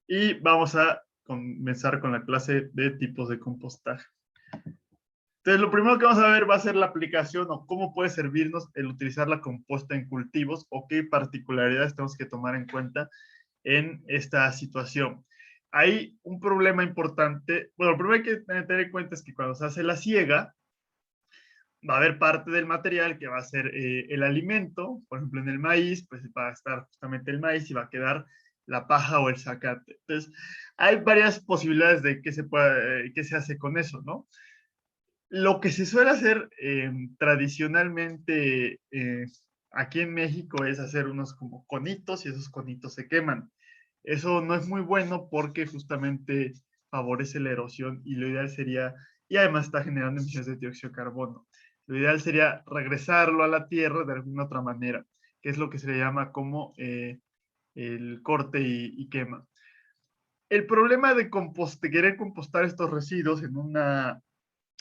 y vamos a comenzar con la clase de tipos de compostaje. Entonces, lo primero que vamos a ver va a ser la aplicación o cómo puede servirnos el utilizar la composta en cultivos o qué particularidades tenemos que tomar en cuenta en esta situación. Hay un problema importante. Bueno, lo primero que hay que tener en cuenta es que cuando se hace la siega, va a haber parte del material que va a ser el alimento. Por ejemplo, en el maíz, pues va a estar justamente el maíz y va a quedar la paja o el zacate. Entonces, hay varias posibilidades de qué se, qué se hace con eso, ¿no? Lo que se suele hacer tradicionalmente aquí en México es hacer unos como conitos y esos conitos se queman. Eso no es muy bueno porque justamente favorece la erosión y lo ideal sería, y además está generando emisiones de dióxido de carbono. Lo ideal sería regresarlo a la tierra de alguna otra manera, que es lo que se le llama como el corte y quema. El problema de querer compostar estos residuos en una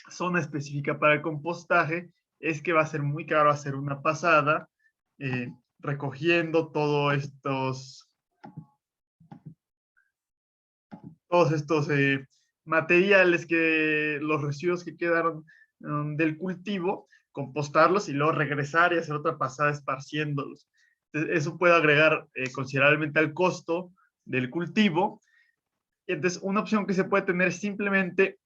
zona específica para el compostaje es que va a ser muy caro hacer una pasada recogiendo todos estos materiales, los residuos que quedaron del cultivo, compostarlos y luego regresar y hacer otra pasada esparciéndolos. Entonces, eso puede agregar considerablemente al costo del cultivo. Entonces, una opción que se puede tener es simplemente,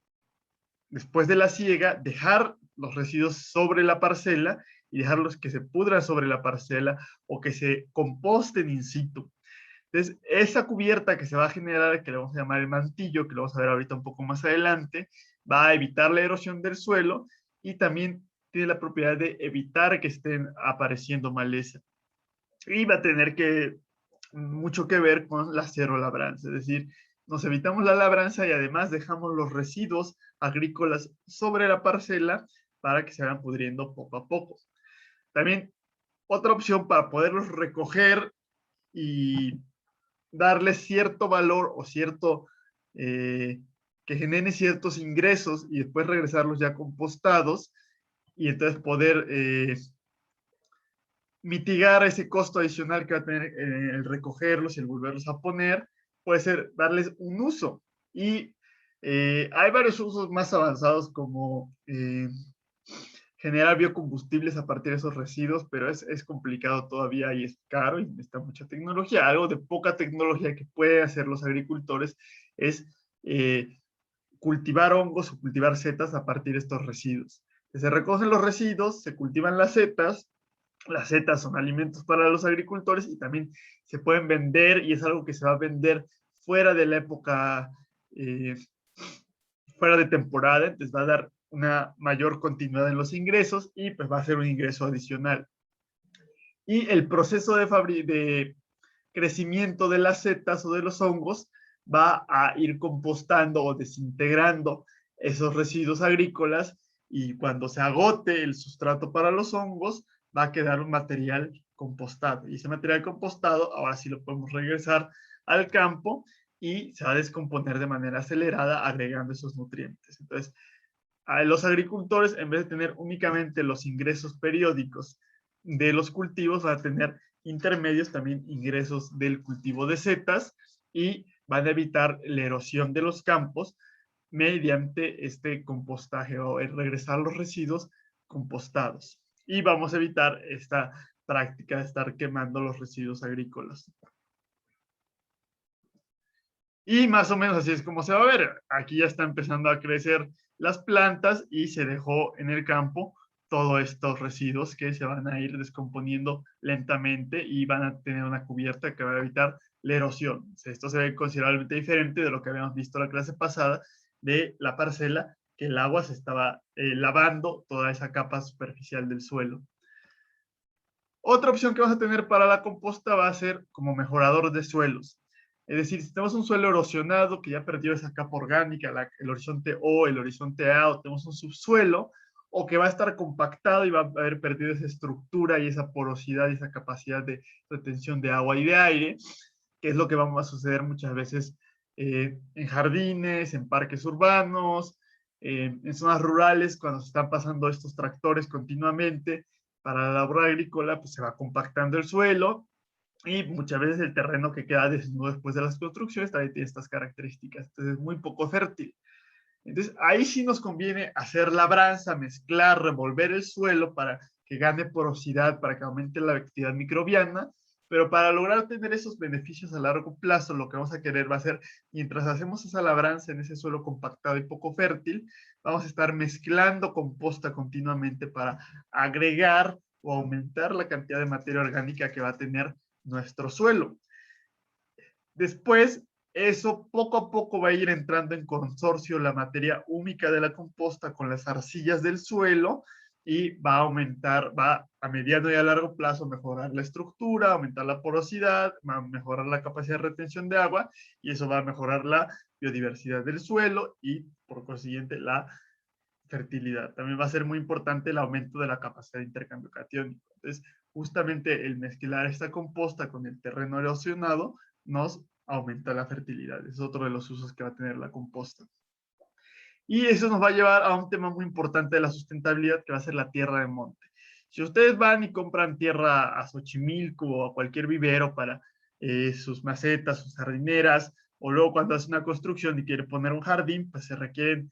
después de la siega, dejar los residuos sobre la parcela y dejarlos que se pudran sobre la parcela o que se composten in situ. Entonces, esa cubierta que se va a generar, que le vamos a llamar el mantillo, que lo vamos a ver ahorita un poco más adelante, va a evitar la erosión del suelo y también tiene la propiedad de evitar que estén apareciendo maleza. Y va a tener mucho que ver con la cero labranza, es decir, nos evitamos la labranza y además dejamos los residuos agrícolas sobre la parcela para que se vayan pudriendo poco a poco. También otra opción para poderlos recoger y darles cierto valor o que genere ciertos ingresos y después regresarlos ya compostados y entonces poder mitigar ese costo adicional que va a tener el recogerlos y el volverlos a poner, puede ser darles un uso. Y hay varios usos más avanzados como generar biocombustibles a partir de esos residuos, pero es complicado todavía y es caro y necesita mucha tecnología. Algo de poca tecnología que pueden hacer los agricultores es cultivar hongos o cultivar setas a partir de estos residuos. Se recogen los residuos, se cultivan las setas son alimentos para los agricultores y también se pueden vender y es algo que se va a vender fuera de la época, fuera de temporada, entonces va a dar una mayor continuidad en los ingresos y pues va a ser un ingreso adicional. Y el proceso de crecimiento de las setas o de los hongos va a ir compostando o desintegrando esos residuos agrícolas y cuando se agote el sustrato para los hongos, va a quedar un material compostado. Y ese material compostado, ahora sí lo podemos regresar al campo y se va a descomponer de manera acelerada agregando esos nutrientes. Entonces, a los agricultores, en vez de tener únicamente los ingresos periódicos de los cultivos, van a tener intermedios también ingresos del cultivo de setas y van a evitar la erosión de los campos mediante este compostaje o el regresar los residuos compostados. Y vamos a evitar esta práctica de estar quemando los residuos agrícolas. Y más o menos así es como se va a ver. Aquí ya está empezando a crecer las plantas y se dejó en el campo todos estos residuos que se van a ir descomponiendo lentamente y van a tener una cubierta que va a evitar la erosión. Esto se ve considerablemente diferente de lo que habíamos visto la clase pasada de la parcela, que el agua se estaba lavando toda esa capa superficial del suelo. Otra opción que vas a tener para la composta va a ser como mejorador de suelos. Es decir, si tenemos un suelo erosionado que ya perdió esa capa orgánica, el horizonte O, el horizonte A, o tenemos un subsuelo, o que va a estar compactado y va a haber perdido esa estructura y esa porosidad y esa capacidad de retención de agua y de aire, que es lo que va a suceder muchas veces en jardines, en parques urbanos, en zonas rurales, cuando se están pasando estos tractores continuamente para la labor agrícola, pues se va compactando el suelo Y muchas veces el terreno que queda desnudo después de las construcciones también tiene estas características. Entonces es muy poco fértil. Entonces ahí sí nos conviene hacer labranza, mezclar, revolver el suelo para que gane porosidad, para que aumente la actividad microbiana. Pero para lograr tener esos beneficios a largo plazo, lo que vamos a querer va a ser, mientras hacemos esa labranza en ese suelo compactado y poco fértil, vamos a estar mezclando composta continuamente para agregar o aumentar la cantidad de materia orgánica que va a tener nuestro suelo. Después, eso poco a poco va a ir entrando en consorcio la materia húmica de la composta con las arcillas del suelo y va a aumentar, va a mediano y a largo plazo mejorar la estructura, aumentar la porosidad, va a mejorar la capacidad de retención de agua y eso va a mejorar la biodiversidad del suelo y por consiguiente la fertilidad. También va a ser muy importante el aumento de la capacidad de intercambio catiónico. Entonces, justamente el mezclar esta composta con el terreno erosionado nos aumenta la fertilidad. Es otro de los usos que va a tener la composta. Y eso nos va a llevar a un tema muy importante de la sustentabilidad, que va a ser la tierra de monte. Si ustedes van y compran tierra a Xochimilco o a cualquier vivero para sus macetas, sus jardineras, o luego cuando hace una construcción y quiere poner un jardín, pues se requieren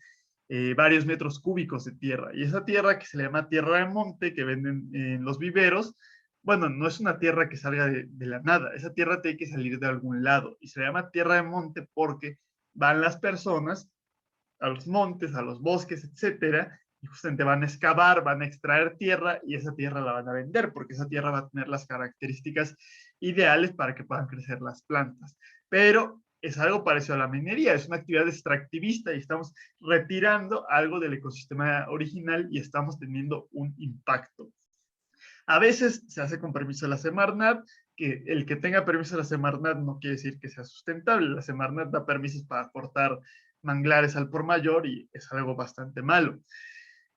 varios metros cúbicos de tierra. Y esa tierra que se le llama tierra de monte, que venden en los viveros, bueno, no es una tierra que salga de la nada, esa tierra tiene que salir de algún lado. Y se le llama tierra de monte porque van las personas a los montes, a los bosques, etcétera, y justamente van a excavar, van a extraer tierra y esa tierra la van a vender porque esa tierra va a tener las características ideales para que puedan crecer las plantas. Pero es algo parecido a la minería, es una actividad extractivista y estamos retirando algo del ecosistema original y estamos teniendo un impacto. A veces se hace con permiso de la Semarnat, que el que tenga permiso de la Semarnat no quiere decir que sea sustentable. La Semarnat da permisos para cortar manglares al por mayor y es algo bastante malo.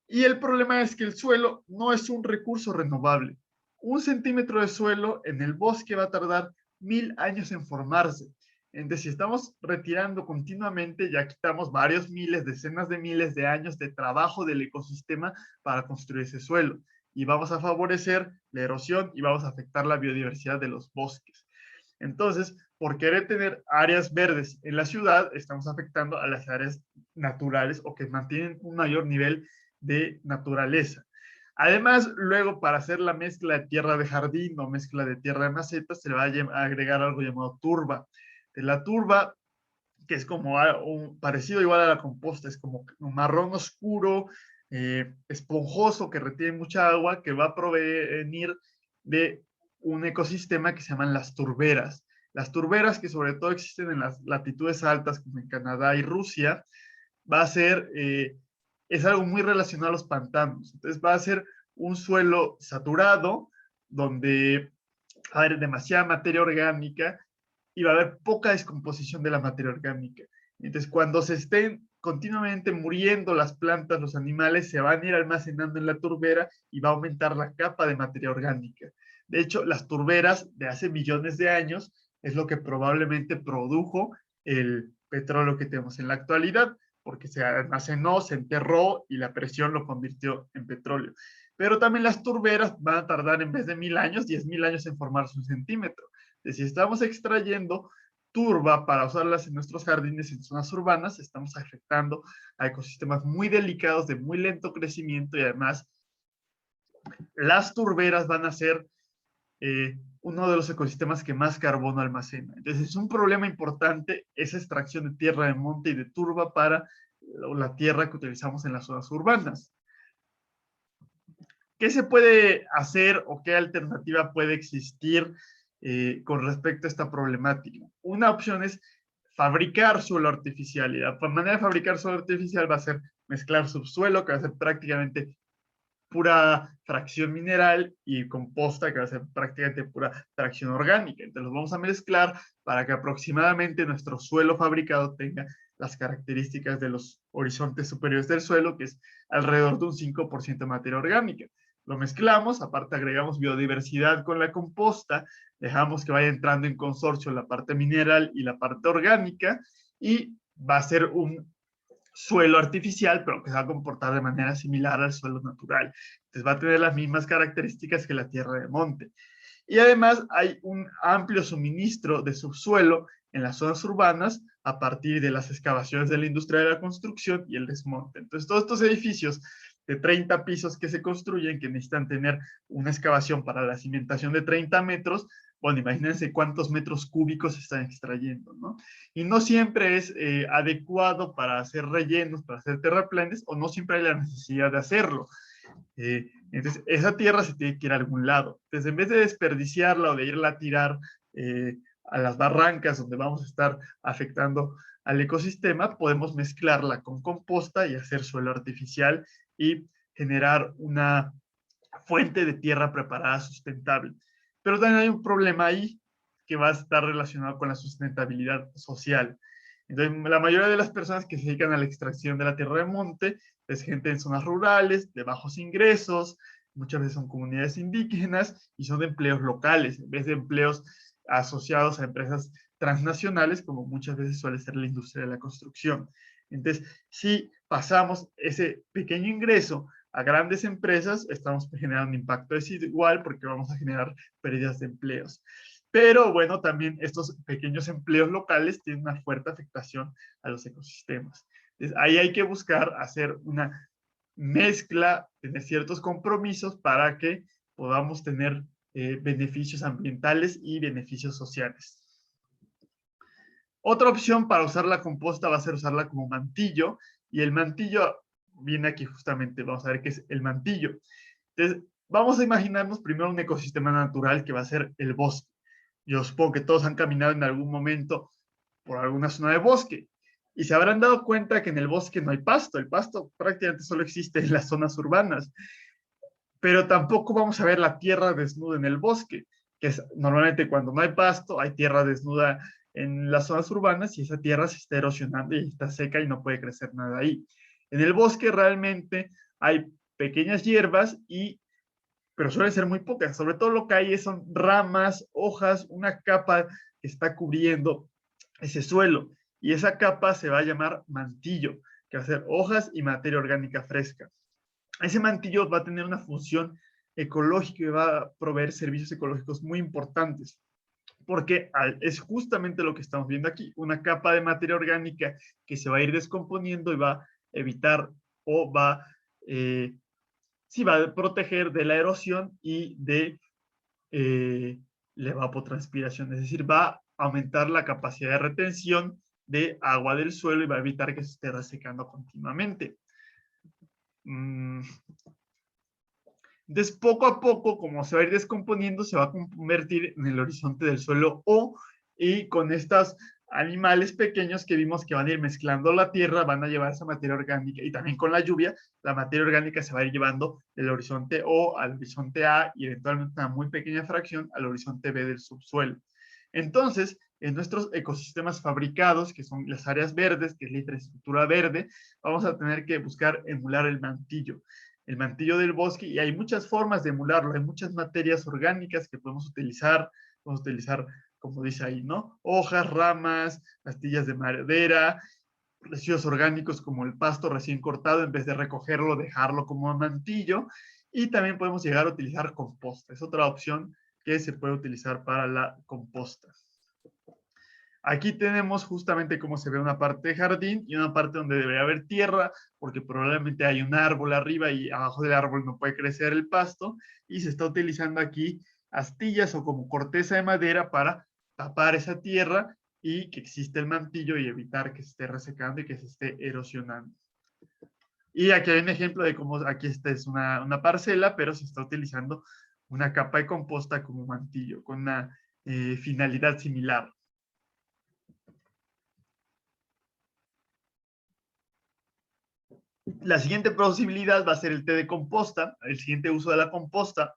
Y el problema es que el suelo no es un recurso renovable. Un centímetro de suelo en el bosque va a tardar 1000 años en formarse. Entonces, si estamos retirando continuamente, ya quitamos varios miles, decenas de miles de años de trabajo del ecosistema para construir ese suelo. Y vamos a favorecer la erosión y vamos a afectar la biodiversidad de los bosques. Entonces, por querer tener áreas verdes en la ciudad, estamos afectando a las áreas naturales o que mantienen un mayor nivel de naturaleza. Además, luego para hacer la mezcla de tierra de jardín o mezcla de tierra de macetas, se le va a agregar algo llamado turba. La turba, que es como un, parecido igual a la composta, es como un marrón oscuro, esponjoso, que retiene mucha agua, que va a provenir de un ecosistema que se llaman las turberas. Las turberas, que sobre todo existen en las latitudes altas, como en Canadá y Rusia, va a ser, es algo muy relacionado a los pantanos. Entonces va a ser un suelo saturado, donde va a haber demasiada materia orgánica y va a haber poca descomposición de la materia orgánica. Entonces, cuando se estén continuamente muriendo las plantas, los animales, se van a ir almacenando en la turbera y va a aumentar la capa de materia orgánica. De hecho, las turberas de hace millones de años es lo que probablemente produjo el petróleo que tenemos en la actualidad, porque se almacenó, se enterró y la presión lo convirtió en petróleo. Pero también las turberas van a tardar en vez de 1000 años, 10.000 años en formarse un centímetro. Entonces, si estamos extrayendo turba para usarlas en nuestros jardines en zonas urbanas, estamos afectando a ecosistemas muy delicados de muy lento crecimiento y además las turberas van a ser uno de los ecosistemas que más carbono almacena. Entonces es un problema importante esa extracción de tierra de monte y de turba para la tierra que utilizamos en las zonas urbanas. ¿Qué se puede hacer o qué alternativa puede existir con respecto a esta problemática? Una opción es fabricar suelo artificial. Y la manera de fabricar suelo artificial va a ser mezclar subsuelo, que va a ser prácticamente pura fracción mineral, y composta, que va a ser prácticamente pura fracción orgánica. Entonces los vamos a mezclar para que aproximadamente nuestro suelo fabricado tenga las características de los horizontes superiores del suelo, que es alrededor de un 5% de materia orgánica. Lo mezclamos, aparte agregamos biodiversidad con la composta, dejamos que vaya entrando en consorcio la parte mineral y la parte orgánica, y va a ser un suelo artificial, pero que se va a comportar de manera similar al suelo natural. Entonces va a tener las mismas características que la tierra de monte. Y además hay un amplio suministro de subsuelo en las zonas urbanas a partir de las excavaciones de la industria de la construcción y el desmonte. Entonces, todos estos edificios de 30 pisos que se construyen, que necesitan tener una excavación para la cimentación de 30 metros, bueno, imagínense cuántos metros cúbicos se están extrayendo, ¿no? Y no siempre es adecuado para hacer rellenos, para hacer terraplenes, o no siempre hay la necesidad de hacerlo. Entonces, esa tierra se tiene que ir a algún lado. Entonces, en vez de desperdiciarla o de irla a tirar a las barrancas donde vamos a estar afectando al ecosistema, podemos mezclarla con composta y hacer suelo artificial y generar una fuente de tierra preparada sustentable. Pero también hay un problema ahí que va a estar relacionado con la sustentabilidad social. Entonces, la mayoría de las personas que se dedican a la extracción de la tierra de monte es gente en zonas rurales, de bajos ingresos, muchas veces son comunidades indígenas y son de empleos locales, en vez de empleos asociados a empresas transnacionales, como muchas veces suele ser la industria de la construcción. Entonces, si pasamos ese pequeño ingreso a grandes empresas, estamos generando un impacto desigual porque vamos a generar pérdidas de empleos. Pero bueno, también estos pequeños empleos locales tienen una fuerte afectación a los ecosistemas. Entonces, ahí hay que buscar hacer una mezcla, tener ciertos compromisos para que podamos tener beneficios ambientales y beneficios sociales. Otra opción para usar la composta va a ser usarla como mantillo, y el mantillo viene aquí justamente, vamos a ver qué es el mantillo. Entonces, vamos a imaginarnos primero un ecosistema natural que va a ser el bosque. Yo supongo que todos han caminado en algún momento por alguna zona de bosque y se habrán dado cuenta que en el bosque no hay pasto. El pasto prácticamente solo existe en las zonas urbanas, pero tampoco vamos a ver la tierra desnuda en el bosque, que es normalmente cuando no hay pasto, hay tierra desnuda en las zonas urbanas y esa tierra se está erosionando y está seca y no puede crecer nada ahí. En el bosque realmente hay pequeñas hierbas pero suelen ser muy pocas. Sobre todo lo que hay son ramas, hojas, una capa que está cubriendo ese suelo. Y esa capa se va a llamar mantillo, que va a ser hojas y materia orgánica fresca. Ese mantillo va a tener una función ecológica y va a proveer servicios ecológicos muy importantes, porque es justamente lo que estamos viendo aquí, una capa de materia orgánica que se va a ir descomponiendo y va a evitar o va, sí, va a proteger de la erosión y de la evapotranspiración, es decir, va a aumentar la capacidad de retención de agua del suelo y va a evitar que se esté resecando continuamente. Entonces, poco a poco, como se va a ir descomponiendo, se va a convertir en el horizonte del suelo y con estos animales pequeños que vimos que van a ir mezclando la tierra, van a llevar esa materia orgánica y también con la lluvia, la materia orgánica se va a ir llevando del horizonte O al horizonte A y eventualmente una muy pequeña fracción al horizonte B del subsuelo. Entonces, en nuestros ecosistemas fabricados, que son las áreas verdes, que es la infraestructura verde, vamos a tener que buscar emular el mantillo del bosque, y hay muchas formas de emularlo, hay muchas materias orgánicas que podemos utilizar, como dice ahí, ¿no? Hojas, ramas, astillas de madera, residuos orgánicos como el pasto recién cortado, en vez de recogerlo, dejarlo como mantillo, y también podemos llegar a utilizar composta, es otra opción que se puede utilizar para la composta. Aquí tenemos justamente cómo se ve una parte de jardín y una parte donde debería haber tierra, porque probablemente hay un árbol arriba y abajo del árbol no puede crecer el pasto, y se está utilizando aquí astillas o como corteza de madera para tapar esa tierra y que existe el mantillo y evitar que se esté resecando y que se esté erosionando. Y aquí hay un ejemplo de cómo aquí esta es una parcela, pero se está utilizando una capa de composta como mantillo, con una finalidad similar. La siguiente posibilidad va a ser el té de composta, el siguiente uso de la composta,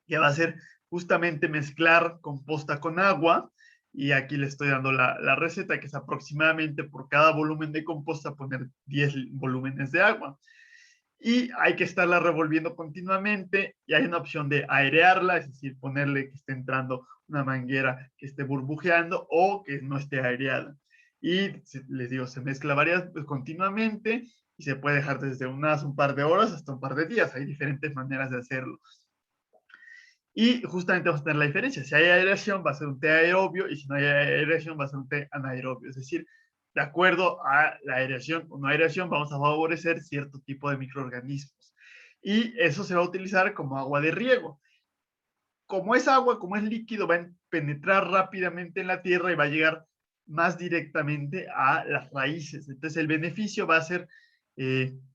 que va a ser justamente mezclar composta con agua, y aquí le estoy dando la receta, que es aproximadamente por cada volumen de composta poner 10 volúmenes de agua. Y hay que estarla revolviendo continuamente, y hay una opción de airearla, es decir, ponerle que esté entrando una manguera que esté burbujeando o que no esté aireada. Y les digo, se mezcla continuamente y se puede dejar desde un par de horas hasta un par de días. Hay diferentes maneras de hacerlo. Y justamente vamos a tener la diferencia. Si hay aireación va a ser un té aerobio y si no hay aireación va a ser un té anaerobio. Es decir, de acuerdo a la aireación o no aireación vamos a favorecer cierto tipo de microorganismos. Y eso se va a utilizar como agua de riego. Como es agua, como es líquido, va a penetrar rápidamente en la tierra y va a llegar más directamente a las raíces. Entonces el beneficio va a ser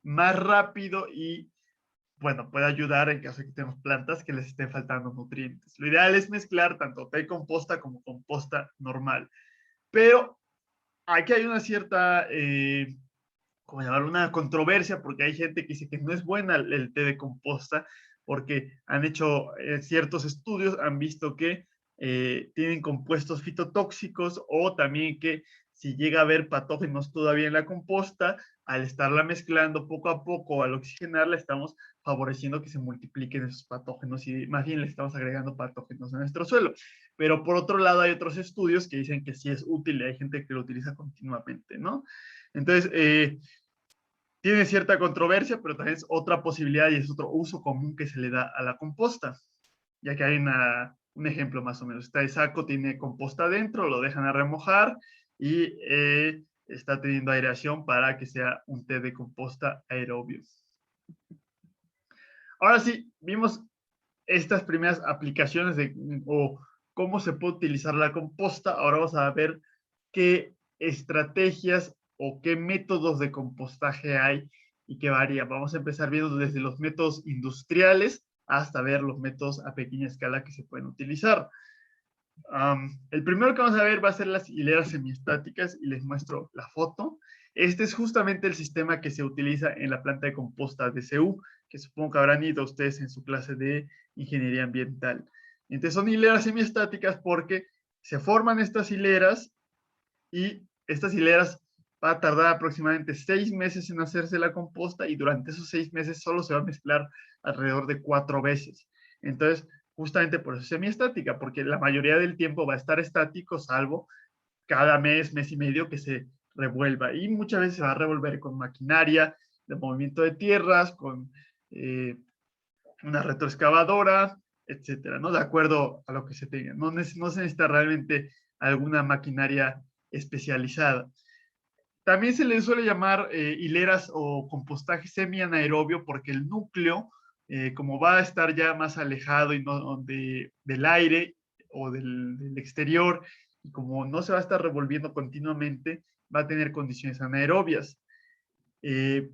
más rápido y bueno, puede ayudar en caso de que tenemos plantas que les estén faltando nutrientes. Lo ideal es mezclar tanto té composta como composta normal. Pero aquí hay una cierta, ¿cómo llamarlo? Una controversia, porque hay gente que dice que no es buena el té de composta, porque han hecho ciertos estudios, han visto que tienen compuestos fitotóxicos o también que si llega a haber patógenos todavía en la composta, al estarla mezclando poco a poco, al oxigenarla, estamos favoreciendo que se multipliquen esos patógenos y más bien le estamos agregando patógenos a nuestro suelo. Pero por otro lado hay otros estudios que dicen que sí es útil y hay gente que lo utiliza continuamente, ¿no? Entonces, tiene cierta controversia, pero también es otra posibilidad y es otro uso común que se le da a la composta, ya que hay un ejemplo más o menos. Este saco tiene composta adentro, lo dejan a remojar y está teniendo aireación para que sea un té de composta aerobio. Ahora sí, vimos estas primeras aplicaciones o cómo se puede utilizar la composta. Ahora vamos a ver qué estrategias o qué métodos de compostaje hay y qué varía. Vamos a empezar viendo desde los métodos industriales hasta ver los métodos a pequeña escala que se pueden utilizar. El primero que vamos a ver va a ser las hileras semiestáticas y les muestro la foto. Este es justamente el sistema que se utiliza en la planta de composta de CU, que supongo que habrán ido ustedes en su clase de ingeniería ambiental. Entonces son hileras semiestáticas porque se forman estas hileras y estas hileras va a tardar aproximadamente 6 meses en hacerse la composta y durante esos 6 meses solo se va a mezclar alrededor de 4 veces. Entonces, justamente por eso es semiestática, porque la mayoría del tiempo va a estar estático, salvo cada mes, mes y medio que se revuelva. Y muchas veces se va a revolver con maquinaria de movimiento de tierras, con una retroexcavadora, etcétera, ¿no? De acuerdo a lo que se tenga. No se necesita realmente alguna maquinaria especializada. También se le suele llamar hileras o compostaje semi-anaerobio porque el núcleo, como va a estar ya más alejado y no del aire o del exterior, y como no se va a estar revolviendo continuamente, va a tener condiciones anaerobias. Eh,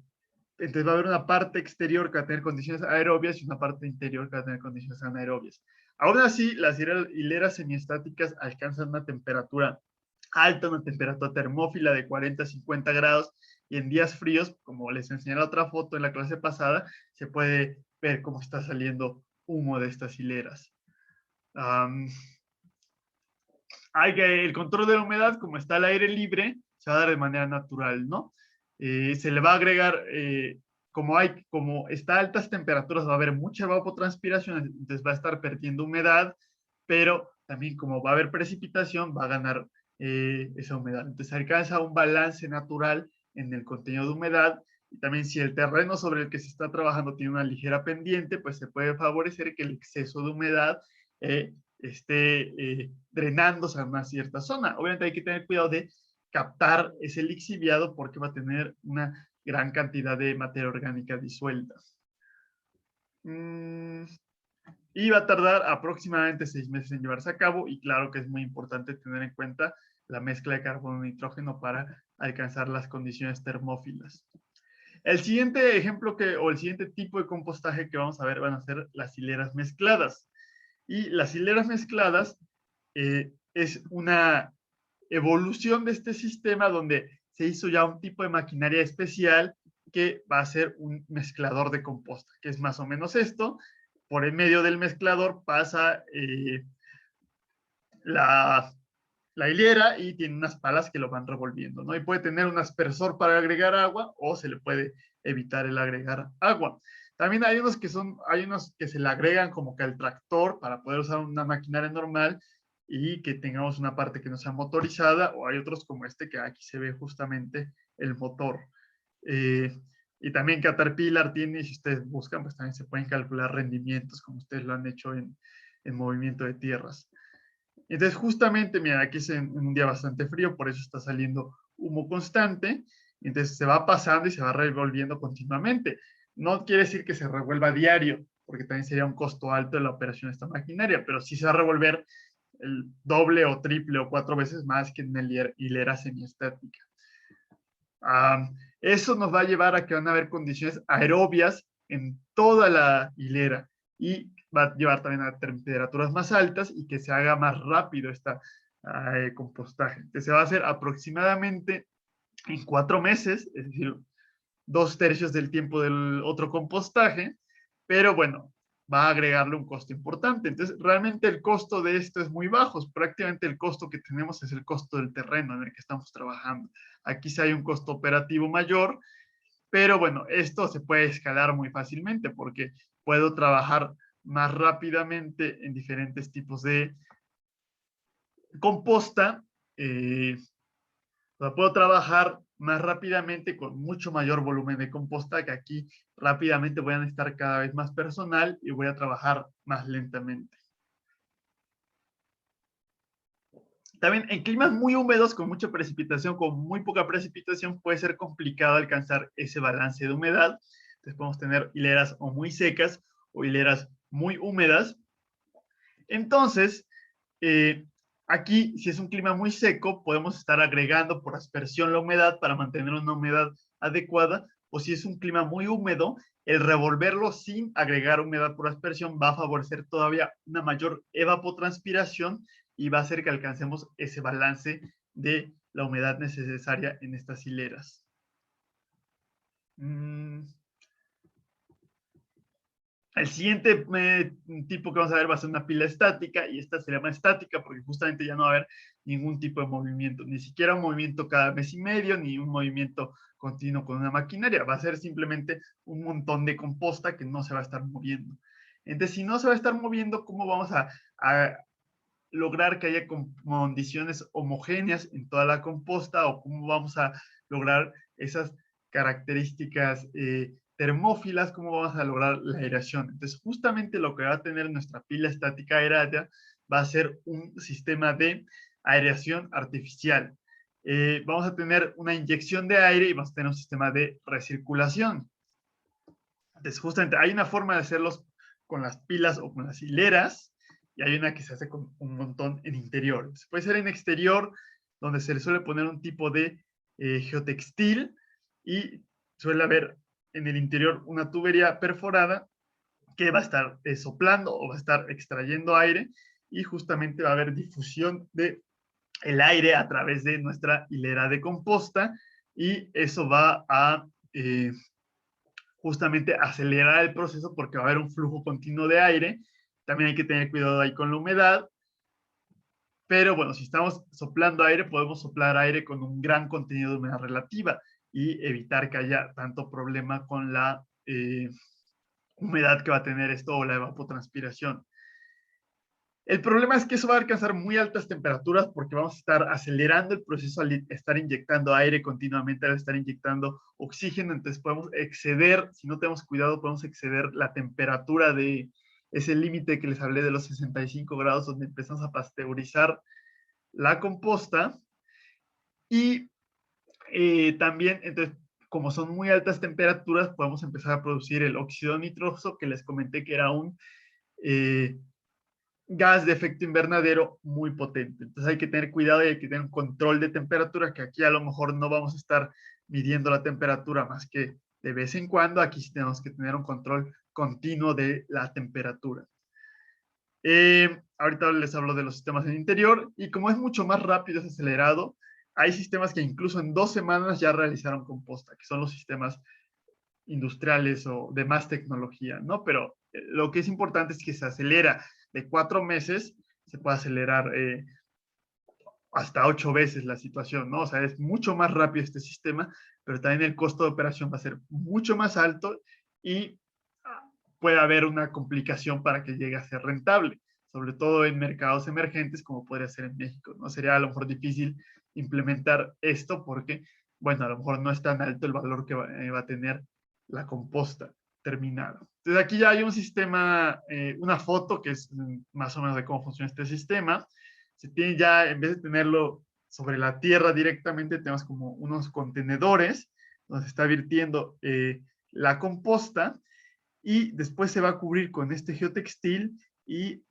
entonces va a haber una parte exterior que va a tener condiciones aerobias y una parte interior que va a tener condiciones anaerobias. Aún así, las hileras semiestáticas alcanzan una temperatura alta, una temperatura termófila de 40 a 50 grados, y en días fríos, como les enseñé en la otra foto en la clase pasada, se puede ver cómo está saliendo humo de estas hileras. El control de la humedad, como está al aire libre, se va a dar de manera natural, ¿no? Se le va a agregar, como está a altas temperaturas, va a haber mucha evapotranspiración, entonces va a estar perdiendo humedad, pero también como va a haber precipitación, va a ganar esa humedad. Entonces alcanza un balance natural en el contenido de humedad, y también si el terreno sobre el que se está trabajando tiene una ligera pendiente, pues se puede favorecer que el exceso de humedad esté drenándose a una cierta zona. Obviamente hay que tener cuidado de captar ese lixiviado porque va a tener una gran cantidad de materia orgánica disuelta. Y va a tardar aproximadamente 6 meses en llevarse a cabo, y claro que es muy importante tener en cuenta la mezcla de carbono y nitrógeno para alcanzar las condiciones termófilas. El siguiente ejemplo o el siguiente tipo de compostaje que vamos a ver van a ser las hileras mezcladas. Y las hileras mezcladas es una evolución de este sistema donde se hizo ya un tipo de maquinaria especial que va a ser un mezclador de composta, que es más o menos esto. Por el medio del mezclador pasa la, la hilera y tiene unas palas que lo van revolviendo, ¿no? Y puede tener un aspersor para agregar agua o se le puede evitar el agregar agua. También hay unos que se le agregan como que al tractor para poder usar una maquinaria normal y que tengamos una parte que no sea motorizada, o hay otros como este que aquí se ve justamente el motor. Eh, y también Caterpillar tiene, si ustedes buscan, pues también se pueden calcular rendimientos como ustedes lo han hecho en movimiento de tierras. Entonces, justamente, mira, aquí es en un día bastante frío, por eso está saliendo humo constante, entonces se va pasando y se va revolviendo continuamente. No quiere decir que se revuelva diario, porque también sería un costo alto de la operación de esta maquinaria, pero sí se va a revolver el doble o triple o 4 veces más que en la hilera semiestática. Eso nos va a llevar a que van a haber condiciones aerobias en toda la hilera y va a llevar también a temperaturas más altas y que se haga más rápido este compostaje, que se va a hacer aproximadamente en 4 meses, es decir, 2/3 del tiempo del otro compostaje, pero bueno, va a agregarle un costo importante. Entonces, realmente el costo de esto es muy bajo. Prácticamente el costo que tenemos es el costo del terreno en el que estamos trabajando. Aquí sí hay un costo operativo mayor, pero bueno, esto se puede escalar muy fácilmente porque puedo trabajar más rápidamente en diferentes tipos de composta. O sea, puedo trabajar más rápidamente con mucho mayor volumen de composta, que aquí rápidamente voy a necesitar cada vez más personal y voy a trabajar más lentamente. También en climas muy húmedos, con mucha precipitación, con muy poca precipitación, puede ser complicado alcanzar ese balance de humedad. Entonces podemos tener hileras o muy secas o hileras muy húmedas. Entonces, aquí, si es un clima muy seco, podemos estar agregando por aspersión la humedad para mantener una humedad adecuada, o si es un clima muy húmedo, el revolverlo sin agregar humedad por aspersión va a favorecer todavía una mayor evapotranspiración y va a hacer que alcancemos ese balance de la humedad necesaria en estas hileras. El siguiente tipo que vamos a ver va a ser una pila estática, y esta se llama estática porque justamente ya no va a haber ningún tipo de movimiento, ni siquiera un movimiento cada mes y medio, ni un movimiento continuo con una maquinaria. Va a ser simplemente un montón de composta que no se va a estar moviendo. Entonces, si no se va a estar moviendo, ¿cómo vamos a lograr que haya condiciones homogéneas en toda la composta, o cómo vamos a lograr esas características termófilas, cómo vamos a lograr la aireación? Entonces, justamente lo que va a tener nuestra pila estática aérea va a ser un sistema de aireación artificial. Vamos a tener una inyección de aire y vamos a tener un sistema de recirculación. Entonces, justamente hay una forma de hacerlos con las pilas o con las hileras, y hay una que se hace con un montón en interior. Puede ser en exterior, donde se le suele poner un tipo de geotextil, y suele haber en el interior una tubería perforada que va a estar soplando o va a estar extrayendo aire, y justamente va a haber difusión de el aire a través de nuestra hilera de composta, y eso va a justamente acelerar el proceso porque va a haber un flujo continuo de aire. También hay que tener cuidado ahí con la humedad, pero bueno, si estamos soplando aire, podemos soplar aire con un gran contenido de humedad relativa y evitar que haya tanto problema con la humedad que va a tener esto o la evapotranspiración. El problema es que eso va a alcanzar muy altas temperaturas porque vamos a estar acelerando el proceso al estar inyectando aire continuamente, al estar inyectando oxígeno. Entonces podemos exceder, si no tenemos cuidado, podemos exceder la temperatura de ese límite que les hablé de los 65 grados, donde empezamos a pasteurizar la composta. Y también, entonces, como son muy altas temperaturas, podemos empezar a producir el óxido nitroso, que les comenté que era un gas de efecto invernadero muy potente. Entonces hay que tener cuidado y hay que tener un control de temperatura, que aquí a lo mejor no vamos a estar midiendo la temperatura más que de vez en cuando. Aquí sí tenemos que tener un control continuo de la temperatura. Ahorita les hablo de los sistemas en interior, y como es mucho más rápido, es acelerado, hay sistemas que incluso en 2 semanas ya realizaron composta, que son los sistemas industriales o de más tecnología, ¿no? Pero lo que es importante es que se acelera de 4 meses, se puede acelerar hasta 8 veces la situación, ¿no? O sea, es mucho más rápido este sistema, pero también el costo de operación va a ser mucho más alto, y puede haber una complicación para que llegue a ser rentable, sobre todo en mercados emergentes como podría ser en México, ¿no? Sería a lo mejor difícil implementar esto porque, bueno, a lo mejor no es tan alto el valor que va a tener la composta. terminado. Entonces aquí ya hay un sistema, una foto que es más o menos de cómo funciona este sistema. Se tiene ya, en vez de tenerlo sobre la tierra directamente, tenemos como unos contenedores donde se está virtiendo la composta y después se va a cubrir con este geotextil y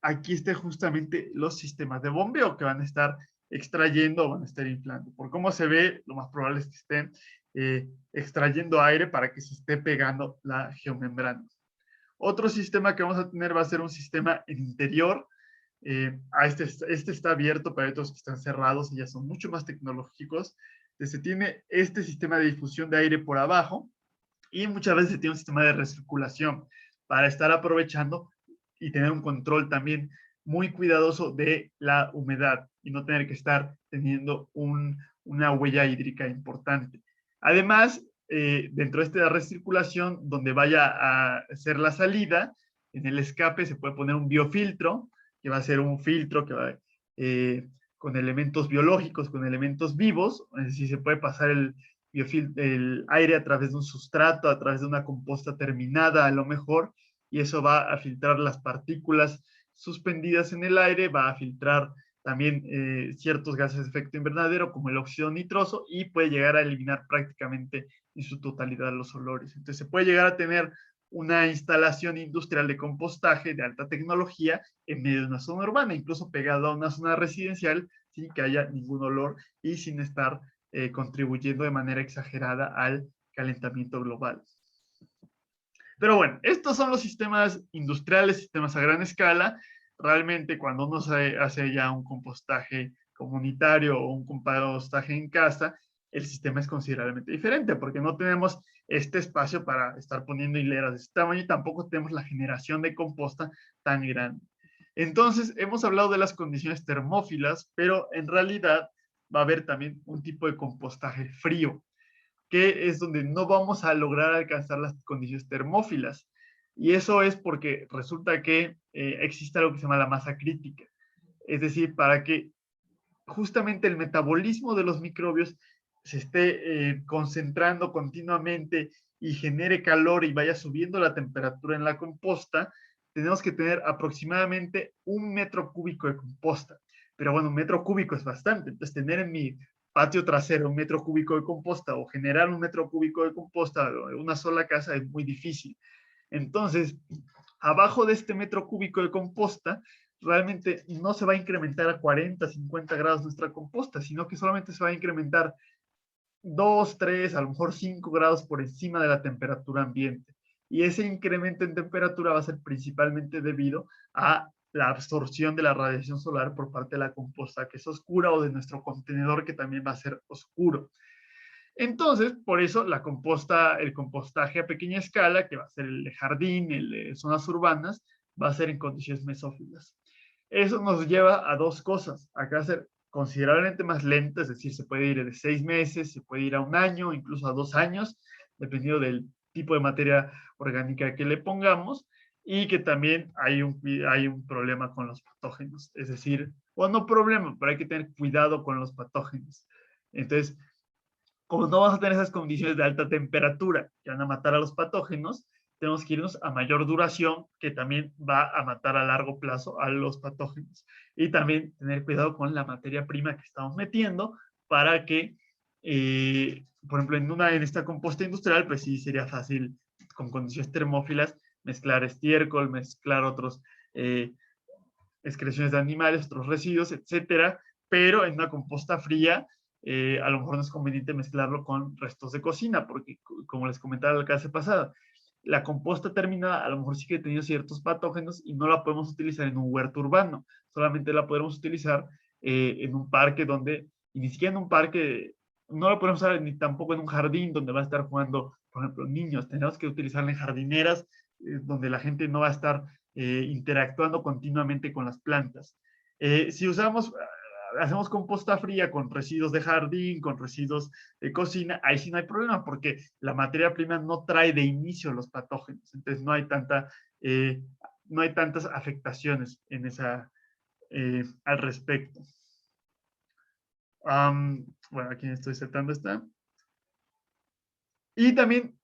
aquí estén justamente los sistemas de bombeo que van a estar extrayendo o van a estar inflando. Por cómo se ve, lo más probable es que estén extrayendo aire para que se esté pegando la geomembrana. Otro sistema que vamos a tener va a ser un sistema en interior. Este está abierto para otros que están cerrados y ya son mucho más tecnológicos. Se tiene este sistema de difusión de aire por abajo y muchas veces se tiene un sistema de recirculación para estar aprovechando y tener un control también muy cuidadoso de la humedad y no tener que estar teniendo una huella hídrica importante. Además, dentro de esta recirculación, donde vaya a ser la salida, en el escape se puede poner un biofiltro, que va a ser un filtro que va con elementos biológicos, con elementos vivos, es decir, se puede pasar el aire a través de un sustrato, a través de una composta terminada a lo mejor, y eso va a filtrar las partículas suspendidas en el aire, va a filtrar también ciertos gases de efecto invernadero como el óxido nitroso y puede llegar a eliminar prácticamente en su totalidad los olores. Entonces se puede llegar a tener una instalación industrial de compostaje de alta tecnología en medio de una zona urbana, incluso pegado a una zona residencial sin que haya ningún olor y sin estar contribuyendo de manera exagerada al calentamiento global. Pero bueno, estos son los sistemas industriales, sistemas a gran escala. Realmente cuando uno hace ya un compostaje comunitario o un compostaje en casa, el sistema es considerablemente diferente porque no tenemos este espacio para estar poniendo hileras de este tamaño y tampoco tenemos la generación de composta tan grande. Entonces, hemos hablado de las condiciones termófilas, pero en realidad va a haber también un tipo de compostaje frío, que es donde no vamos a lograr alcanzar las condiciones termófilas. Y eso es porque resulta que existe algo que se llama la masa crítica. Es decir, para que justamente el metabolismo de los microbios se esté concentrando continuamente y genere calor y vaya subiendo la temperatura en la composta, tenemos que tener aproximadamente 1 metro cúbico de composta. Pero bueno, 1 metro cúbico es bastante. Entonces, tener en mi patio trasero 1 metro cúbico de composta o generar 1 metro cúbico de composta en una sola casa es muy difícil. Entonces, abajo de este metro cúbico de composta, realmente no se va a incrementar a 40, 50 grados nuestra composta, sino que solamente se va a incrementar 2, 3, a lo mejor 5 grados por encima de la temperatura ambiente. Y ese incremento en temperatura va a ser principalmente debido a la absorción de la radiación solar por parte de la composta que es oscura o de nuestro contenedor que también va a ser oscuro. Entonces, por eso el compostaje a pequeña escala, que va a ser el de jardín, el de zonas urbanas, va a ser en condiciones mesófilas. Eso nos lleva a dos cosas. Acá ser considerablemente más lento, es decir, se puede ir de 6 meses, se puede ir a un año, incluso a 2 años, dependiendo del tipo de materia orgánica que le pongamos, y que también hay un problema con los patógenos. Es decir, o no problema, pero hay que tener cuidado con los patógenos. Entonces, como no vamos a tener esas condiciones de alta temperatura que van a matar a los patógenos, tenemos que irnos a mayor duración, que también va a matar a largo plazo a los patógenos. Y también tener cuidado con la materia prima que estamos metiendo para que, por ejemplo, en esta composta industrial, pues sí sería fácil con condiciones termófilas mezclar estiércol, mezclar otros excreciones de animales, otros residuos, etcétera, pero en una composta fría a lo mejor no es conveniente mezclarlo con restos de cocina, porque como les comentaba la clase pasada, la composta terminada a lo mejor sí que ha tenido ciertos patógenos y no la podemos utilizar en un huerto urbano, solamente la podemos utilizar en un parque donde, y ni siquiera en un parque, no la podemos usar ni tampoco en un jardín donde va a estar jugando, por ejemplo, niños, tenemos que utilizarla en jardineras donde la gente no va a estar interactuando continuamente con las plantas. Si hacemos composta fría con residuos de jardín, con residuos de cocina, ahí sí no hay problema porque la materia prima no trae de inicio los patógenos, entonces no hay tantas afectaciones al respecto. Bueno, aquí estoy setando esta. Y también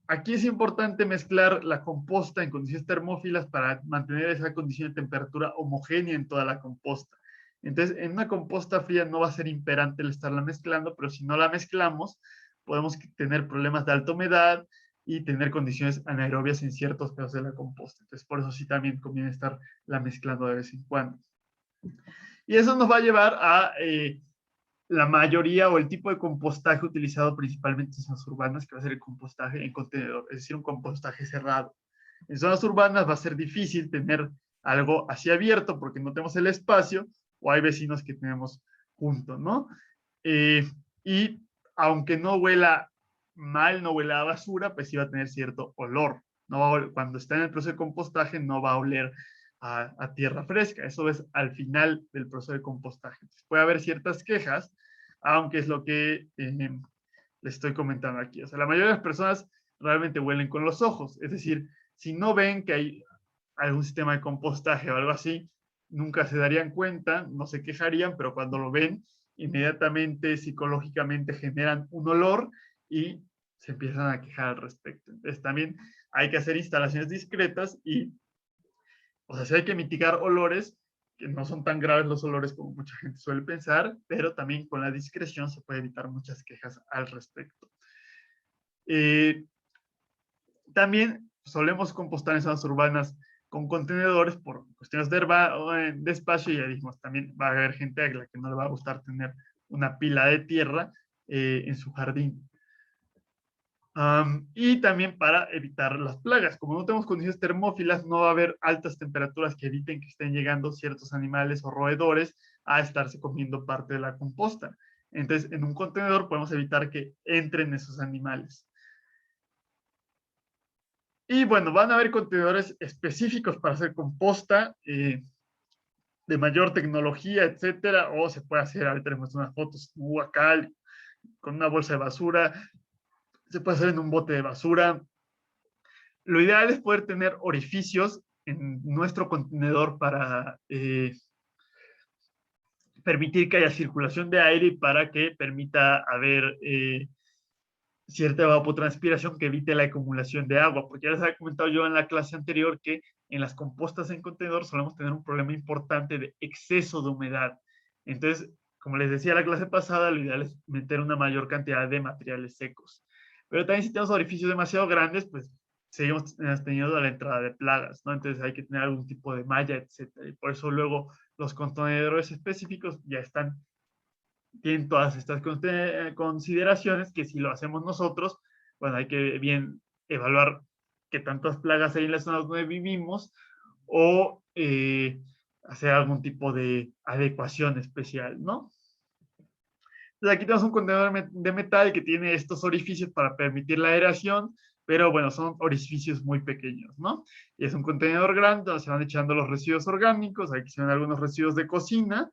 Aquí es importante mezclar la composta en condiciones termófilas para mantener esa condición de temperatura homogénea en toda la composta. Entonces, en una composta fría no va a ser imperante el estarla mezclando, pero si no la mezclamos, podemos tener problemas de alta humedad y tener condiciones anaerobias en ciertos casos de la composta. Entonces, por eso sí también conviene estar la mezclando de vez en cuando. Y eso nos va a llevar a la mayoría o el tipo de compostaje utilizado principalmente en zonas urbanas, que va a ser el compostaje en contenedor, es decir, un compostaje cerrado. En zonas urbanas va a ser difícil tener algo así abierto porque no tenemos el espacio o hay vecinos que tenemos juntos, ¿no? Y aunque no huela mal, no huela a basura, pues sí va a tener cierto olor. No va a, cuando está en el proceso de compostaje no va a oler a tierra fresca. Eso es al final del proceso de compostaje. Entonces, puede haber ciertas quejas, aunque es lo que les estoy comentando aquí. O sea, la mayoría de las personas realmente huelen con los ojos. Es decir, si no ven que hay algún sistema de compostaje o algo así, nunca se darían cuenta, no se quejarían, pero cuando lo ven, inmediatamente psicológicamente generan un olor y se empiezan a quejar al respecto. Entonces también hay que hacer instalaciones discretas y, o sea, sí hay que mitigar olores, que no son tan graves los olores como mucha gente suele pensar, pero también con la discreción se puede evitar muchas quejas al respecto. También solemos compostar en zonas urbanas con contenedores por cuestiones de espacio. Ya dijimos, también va a haber gente a la que no le va a gustar tener una pila de tierra en su jardín. Y también para evitar las plagas. Como no tenemos condiciones termófilas, no va a haber altas temperaturas que eviten que estén llegando ciertos animales o roedores a estarse comiendo parte de la composta. Entonces, en un contenedor podemos evitar que entren esos animales. Y bueno, van a haber contenedores específicos para hacer composta, de mayor tecnología, etcétera, o se puede hacer, ahorita les muestro unas fotos, huacal, con una bolsa de basura, se puede hacer en un bote de basura. Lo ideal es poder tener orificios en nuestro contenedor para permitir que haya circulación de aire y para que permita haber cierta evapotranspiración que evite la acumulación de agua, porque ya les había comentado yo en la clase anterior que en las compostas en contenedor solemos tener un problema importante de exceso de humedad. Entonces, como les decía la clase pasada, lo ideal es meter una mayor cantidad de materiales secos. Pero también si tenemos orificios demasiado grandes, pues seguimos teniendo la entrada de plagas, ¿no? Entonces hay que tener algún tipo de malla, etcétera. Y por eso luego los contenedores específicos ya están, tienen todas estas consideraciones que si lo hacemos nosotros, bueno, hay que bien evaluar qué tantas plagas hay en las zonas donde vivimos o hacer algún tipo de adecuación especial, ¿no? Entonces aquí tenemos un contenedor de metal que tiene estos orificios para permitir la aeración, pero bueno, son orificios muy pequeños, ¿no? Y es un contenedor grande donde se van echando los residuos orgánicos, aquí se ven algunos residuos de cocina,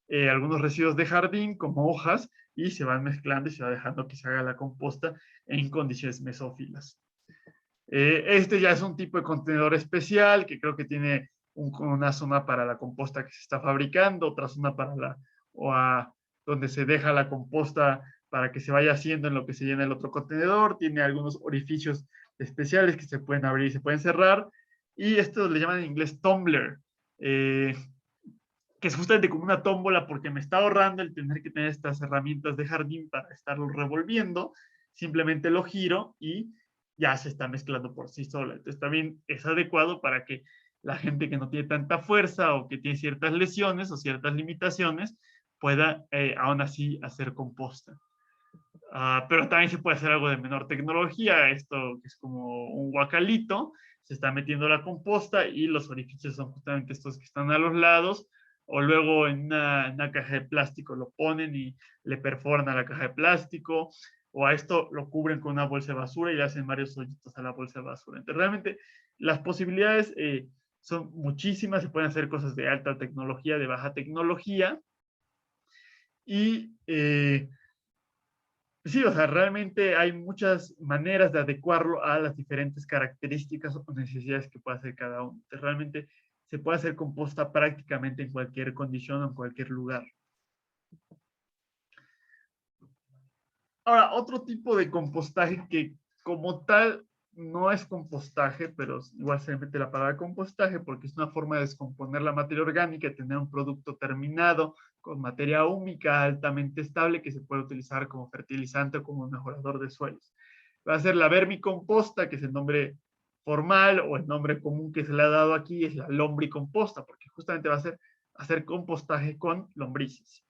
algunos residuos de jardín como hojas y se van mezclando y se va dejando que se haga la composta en condiciones mesófilas. Este ya es un tipo de contenedor especial que creo que tiene una zona para la composta que se está fabricando, otra zona para donde se deja la composta para que se vaya haciendo en lo que se llena el otro contenedor, tiene algunos orificios especiales que se pueden abrir y se pueden cerrar, y esto le llaman en inglés tumbler, que es justamente como una tómbola porque me está ahorrando el tener que tener estas herramientas de jardín para estarlo revolviendo, simplemente lo giro y ya se está mezclando por sí sola. Entonces también es adecuado para que la gente que no tiene tanta fuerza o que tiene ciertas lesiones o ciertas limitaciones pueda aún así hacer composta. Pero también se puede hacer algo de menor tecnología, esto que es como un guacalito, se está metiendo la composta y los orificios son justamente estos que están a los lados, o luego en una caja de plástico lo ponen y le perforan a la caja de plástico, o a esto lo cubren con una bolsa de basura y le hacen varios hoyitos a la bolsa de basura. Entonces realmente las posibilidades son muchísimas, se pueden hacer cosas de alta tecnología, de baja tecnología, y sí, o sea, realmente hay muchas maneras de adecuarlo a las diferentes características o necesidades que puede hacer cada uno. Entonces, realmente se puede hacer composta prácticamente en cualquier condición o en cualquier lugar. Ahora, otro tipo de compostaje que como tal, no es compostaje, pero igual se mete la palabra compostaje porque es una forma de descomponer la materia orgánica y tener un producto terminado con materia húmica altamente estable que se puede utilizar como fertilizante o como mejorador de suelos. Va a ser la vermicomposta, que es el nombre formal, o el nombre común que se le ha dado aquí es la lombricomposta, porque justamente va a ser hacer compostaje con lombrices.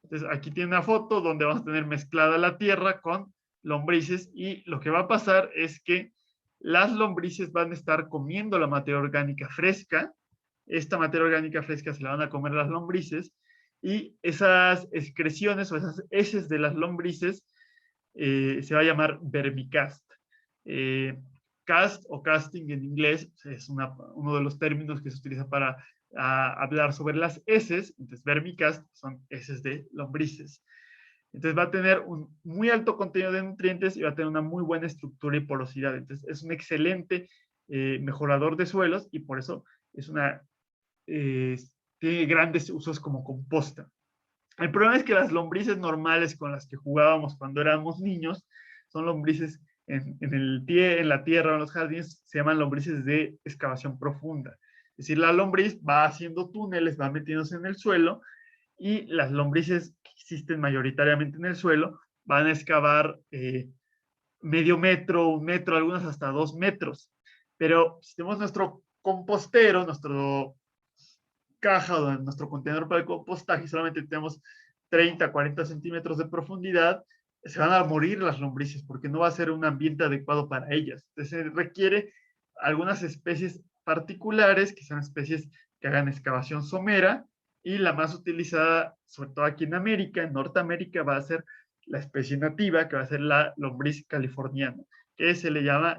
Entonces aquí tiene una foto donde vamos a tener mezclada la tierra con lombrices y lo que va a pasar es que las lombrices van a estar comiendo la materia orgánica fresca. Esta materia orgánica fresca se la van a comer las lombrices y esas excreciones o esas heces de las lombrices se va a llamar vermicast. Cast o casting en inglés es uno de los términos que se utiliza para hablar sobre las heces. Entonces, vermicast son heces de lombrices. Entonces va a tener un muy alto contenido de nutrientes y va a tener una muy buena estructura y porosidad. Entonces es un excelente mejorador de suelos y por eso es tiene grandes usos como composta. El problema es que las lombrices normales con las que jugábamos cuando éramos niños son lombrices en la tierra o en los jardines, se llaman lombrices de excavación profunda. Es decir, la lombriz va haciendo túneles, va metiéndose en el suelo y las lombrices que existen mayoritariamente en el suelo van a excavar medio metro, 1 metro, algunas hasta 2 metros. Pero si tenemos nuestro compostero, nuestro caja o en nuestro contenedor para el compostaje solamente tenemos 30, 40 centímetros de profundidad, se van a morir las lombrices porque no va a ser un ambiente adecuado para ellas. Entonces se requiere algunas especies particulares, que son especies que hagan excavación somera, y la más utilizada, sobre todo aquí en América, en Norteamérica, va a ser la especie nativa, que va a ser la lombriz californiana, que se le llama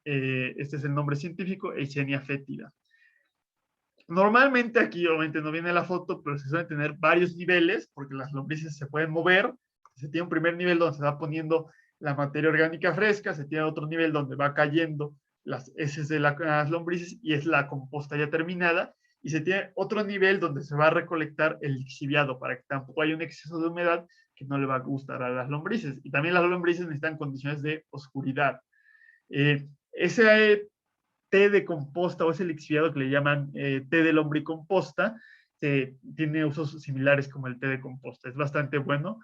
este es el nombre científico, Eisenia fétida. Normalmente aquí, obviamente no viene la foto, pero se suelen tener varios niveles, porque las lombrices se pueden mover. Se tiene un primer nivel donde se va poniendo la materia orgánica fresca, se tiene otro nivel donde va cayendo las heces de las lombrices y es la composta ya terminada, y se tiene otro nivel donde se va a recolectar el lixiviado para que tampoco haya un exceso de humedad que no le va a gustar a las lombrices. Y también las lombrices necesitan condiciones de oscuridad. Ese té de composta o ese lixiviado que le llaman té de lombricomposta, tiene usos similares como el té de composta. Es bastante bueno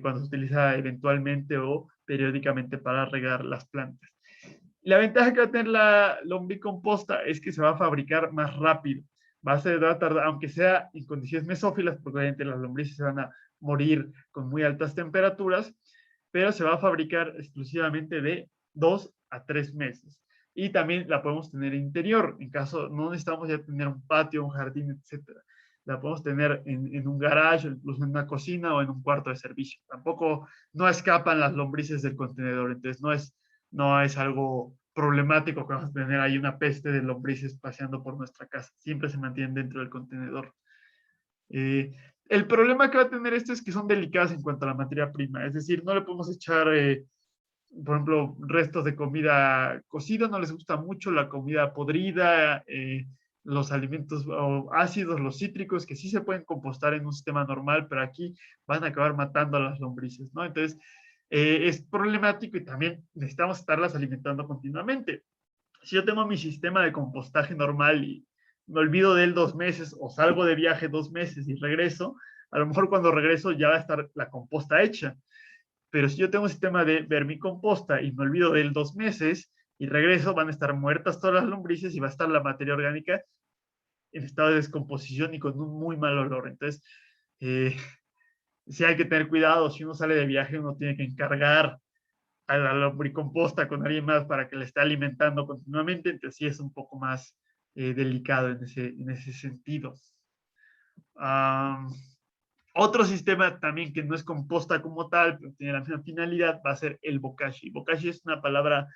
cuando se utiliza eventualmente o periódicamente para regar las plantas. La ventaja que va a tener la lombricomposta es que se va a fabricar más rápido. Va a tardar, aunque sea en condiciones mesófilas, porque obviamente las lombrices se van a morir con muy altas temperaturas, pero se va a fabricar exclusivamente de 2 a 3 meses. Y también la podemos tener interior, en caso no necesitamos ya tener un patio, un jardín, etcétera. La podemos tener en un garage, incluso en una cocina o en un cuarto de servicio. Tampoco no escapan las lombrices del contenedor, entonces no es algo problemático que vamos a tener ahí una peste de lombrices paseando por nuestra casa. Siempre se mantienen dentro del contenedor. El problema que va a tener esto es que son delicadas en cuanto a la materia prima. Es decir, no le podemos echar, por ejemplo, restos de comida cocida, no les gusta mucho la comida podrida, los alimentos ácidos, los cítricos, que sí se pueden compostar en un sistema normal, pero aquí van a acabar matando a las lombrices, ¿no? Entonces, es problemático y también necesitamos estarlas alimentando continuamente. Si yo tengo mi sistema de compostaje normal y me olvido de él 2 meses o salgo de viaje 2 meses y regreso, a lo mejor cuando regreso ya va a estar la composta hecha. Pero si yo tengo un sistema de vermicomposta y me olvido de él 2 meses y regreso, van a estar muertas todas las lombrices y va a estar la materia orgánica en estado de descomposición y con un muy mal olor. Entonces, eh, sí hay que tener cuidado. Si uno sale de viaje, uno tiene que encargar a la lombricomposta con alguien más para que le esté alimentando continuamente. Entonces, sí es un poco más delicado en ese sentido. Um, Otro sistema también que no es composta como tal, pero tiene la misma finalidad, va a ser el bokashi. Bokashi es una palabra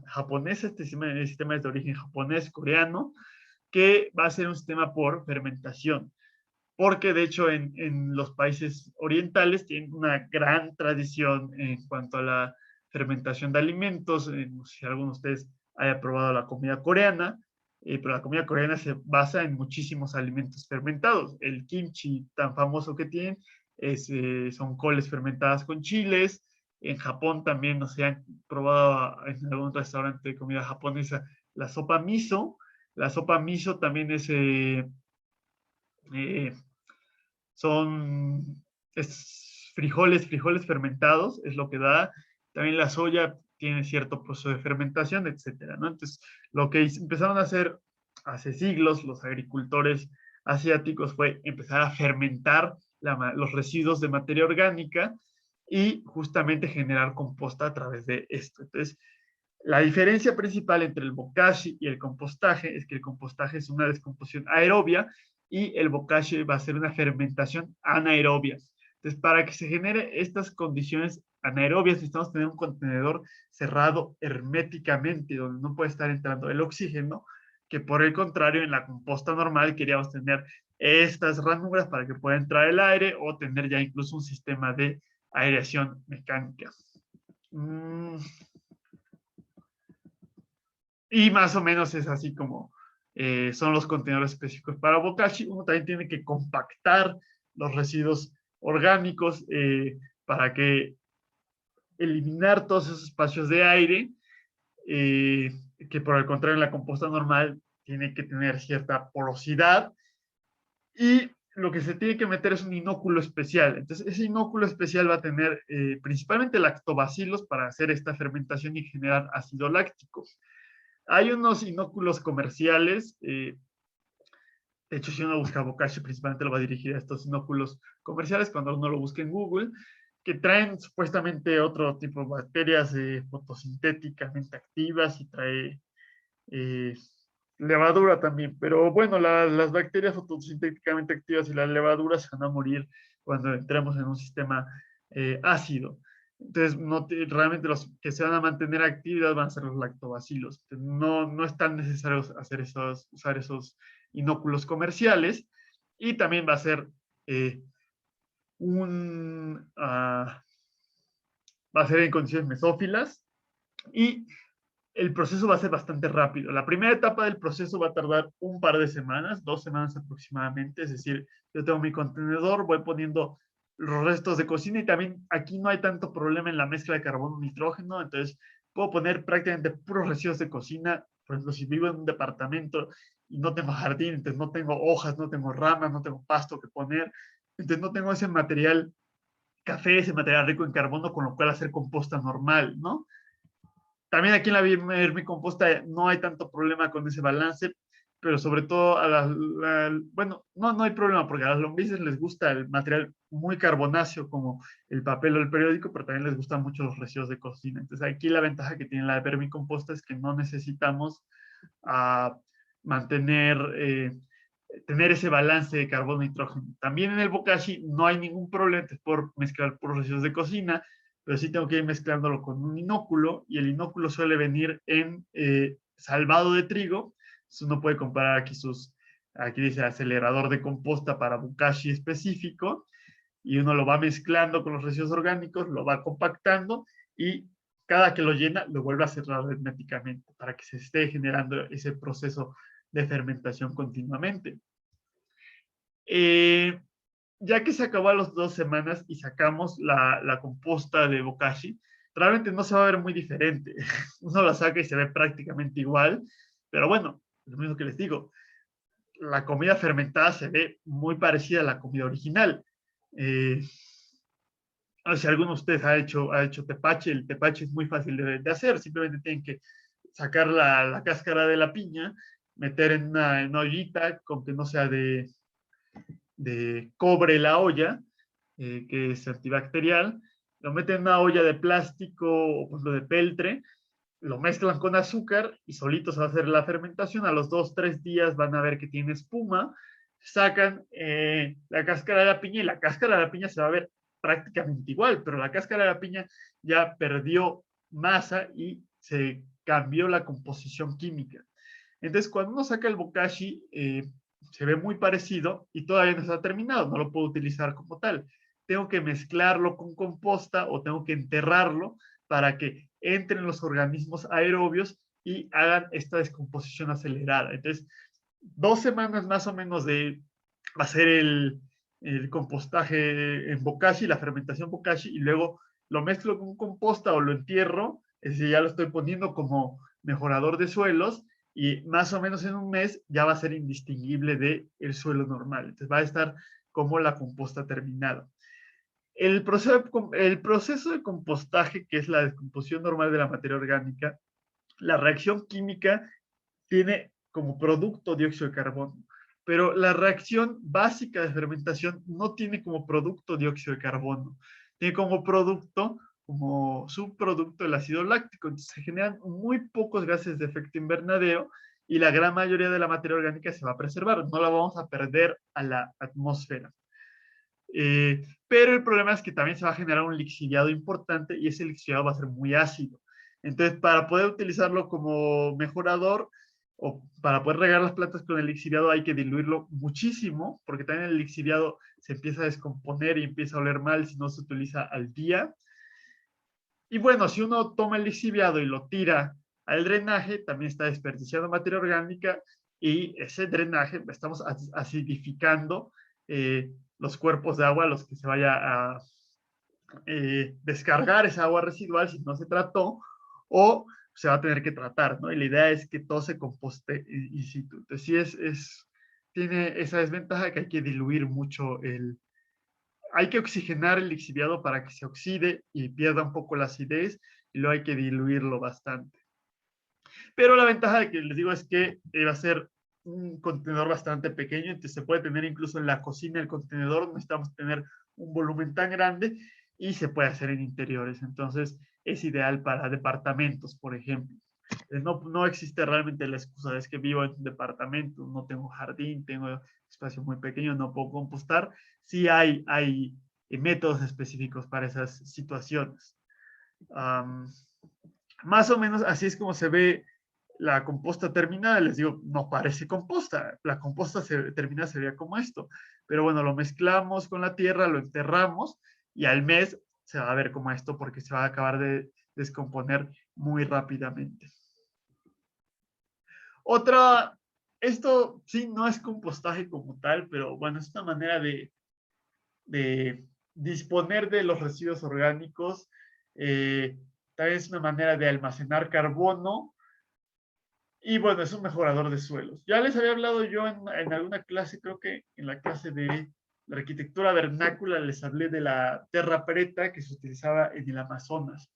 japonesa, este sistema es de origen japonés, coreano, que va a ser un sistema por fermentación. Porque de hecho en los países orientales tienen una gran tradición en cuanto a la fermentación de alimentos. No sé si alguno de ustedes haya probado la comida coreana, pero la comida coreana se basa en muchísimos alimentos fermentados. El kimchi tan famoso que tienen son coles fermentadas con chiles, En Japón también, no sé, han probado en algún restaurante de comida japonesa la sopa miso. La sopa miso también es, eh, son frijoles fermentados, es lo que da. También la soya tiene cierto proceso de fermentación, etcétera, ¿no? Entonces, lo que empezaron a hacer hace siglos los agricultores asiáticos fue empezar a fermentar los residuos de materia orgánica y justamente generar composta a través de esto. Entonces, la diferencia principal entre el bokashi y el compostaje es que el compostaje es una descomposición aerobia y el bokashi va a ser una fermentación anaerobia. Entonces, para que se genere estas condiciones anaerobias, necesitamos tener un contenedor cerrado herméticamente, donde no puede estar entrando el oxígeno, que por el contrario, en la composta normal queríamos tener estas ranuras para que pueda entrar el aire o tener ya incluso un sistema de aireación mecánica. Y más o menos es así como son los contenedores específicos para bokashi. Uno también tiene que compactar los residuos orgánicos para que eliminar todos esos espacios de aire, eh, que por el contrario en la composta normal tiene que tener cierta porosidad. Y lo que se tiene que meter es un inóculo especial. Entonces, ese inóculo especial va a tener principalmente lactobacilos para hacer esta fermentación y generar ácido láctico. Hay unos inóculos comerciales, de hecho, si uno busca bokashi, principalmente lo va a dirigir a estos inóculos comerciales cuando uno lo busque en Google, que traen supuestamente otro tipo de bacterias fotosintéticamente activas y trae eh, levadura también. Pero bueno, las bacterias fotosintéticamente activas y las levaduras se van a morir cuando entremos en un sistema ácido. Entonces, no realmente los que se van a mantener activos van a ser los lactobacilos. No, no es tan necesario hacer usar esos inóculos comerciales. Y también va a ser eh, un... va a ser en condiciones mesófilas y el proceso va a ser bastante rápido. La primera etapa del proceso va a tardar un par de semanas, 2 semanas aproximadamente. Es decir, yo tengo mi contenedor, voy poniendo los restos de cocina y también aquí no hay tanto problema en la mezcla de carbono-nitrógeno, entonces puedo poner prácticamente puros residuos de cocina. Por ejemplo, si vivo en un departamento y no tengo jardín, entonces no tengo hojas, no tengo ramas, no tengo pasto que poner, entonces no tengo ese material café, ese material rico en carbono con lo cual hacer composta normal, ¿no? También aquí en la vermicomposta no hay tanto problema con ese balance, pero sobre todo bueno, no hay problema porque a las lombrices les gusta el material muy carbonáceo como el papel o el periódico, pero también les gustan mucho los residuos de cocina. Entonces aquí la ventaja que tiene la vermicomposta es que no necesitamos uh, mantener, tener ese balance de carbono-nitrógeno. También en el bokashi no hay ningún problema por mezclar puros residuos de cocina, pero sí tengo que ir mezclándolo con un inóculo y el inóculo suele venir en salvado de trigo. Entonces uno puede comparar aquí dice acelerador de composta para bokashi específico y uno lo va mezclando con los residuos orgánicos, lo va compactando y cada que lo llena lo vuelve a cerrar herméticamente para que se esté generando ese proceso de fermentación continuamente. Ya que se acabó a las 2 semanas y sacamos la composta de bokashi, realmente no se va a ver muy diferente. Uno la saca y se ve prácticamente igual, pero bueno, lo mismo que les digo, la comida fermentada se ve muy parecida a la comida original. Si alguno de ustedes ha hecho tepache, el tepache es muy fácil de hacer, simplemente tienen que sacar la cáscara de la piña, meter en una ollita con que no sea de cobre la olla, que es antibacterial, lo meten en una olla de plástico o pues, lo de peltre, lo mezclan con azúcar y solito se va a hacer la fermentación. A los 2, 3 días van a ver que tiene espuma, sacan la cáscara de la piña y la cáscara de la piña se va a ver prácticamente igual, pero la cáscara de la piña ya perdió masa y se cambió la composición química. Entonces, cuando uno saca el bokashi, se ve muy parecido y todavía no está terminado, no lo puedo utilizar como tal. Tengo que mezclarlo con composta o tengo que enterrarlo para que entren los organismos aerobios y hagan esta descomposición acelerada. Entonces, 2 semanas más o menos de hacer el compostaje en bokashi, la fermentación bokashi, y luego lo mezclo con composta o lo entierro, es decir, ya lo estoy poniendo como mejorador de suelos y más o menos en un mes ya va a ser indistinguible del suelo normal. Entonces va a estar como la composta terminada. El proceso de compostaje, que es la descomposición normal de la materia orgánica, la reacción química tiene como producto dióxido de carbono, pero la reacción básica de fermentación no tiene como producto dióxido de carbono, tiene como producto, como subproducto el ácido láctico. Entonces se generan muy pocos gases de efecto invernadero y la gran mayoría de la materia orgánica se va a preservar, no la vamos a perder a la atmósfera. Pero el problema es que también se va a generar un lixiviado importante y ese lixiviado va a ser muy ácido. Entonces, para poder utilizarlo como mejorador o para poder regar las plantas con el lixiviado hay que diluirlo muchísimo, porque también el lixiviado se empieza a descomponer y empieza a oler mal si no se utiliza al día. Y bueno, si uno toma el lixiviado y lo tira al drenaje, también está desperdiciando materia orgánica y ese drenaje estamos acidificando los cuerpos de agua a los que se vaya a descargar esa agua residual si no se trató o se va a tener que tratar, ¿no? Y la idea es que todo se composte in situ. Entonces sí tiene esa desventaja que hay que diluir mucho hay que oxigenar el lixiviado para que se oxide y pierda un poco la acidez y luego hay que diluirlo bastante. Pero la ventaja de que les digo es que va a ser un contenedor bastante pequeño, entonces se puede tener incluso en la cocina el contenedor, no necesitamos tener un volumen tan grande y se puede hacer en interiores, entonces es ideal para departamentos, por ejemplo. No existe realmente la excusa de es que vivo en un departamento, no tengo jardín, tengo espacio muy pequeño, no puedo compostar. Sí hay métodos específicos para esas situaciones. Más o menos así es como se ve la composta terminada. Les digo, no parece composta. La composta terminada sería como esto. Pero bueno, lo mezclamos con la tierra, lo enterramos y al mes se va a ver como esto porque se va a acabar de descomponer muy rápidamente. Otra, esto sí no es compostaje como tal, pero bueno, es una manera de disponer de los residuos orgánicos. También es una manera de almacenar carbono y bueno, es un mejorador de suelos. Ya les había hablado yo en alguna clase, creo que en la clase de la arquitectura vernácula, les hablé de la terra preta que se utilizaba en el Amazonas.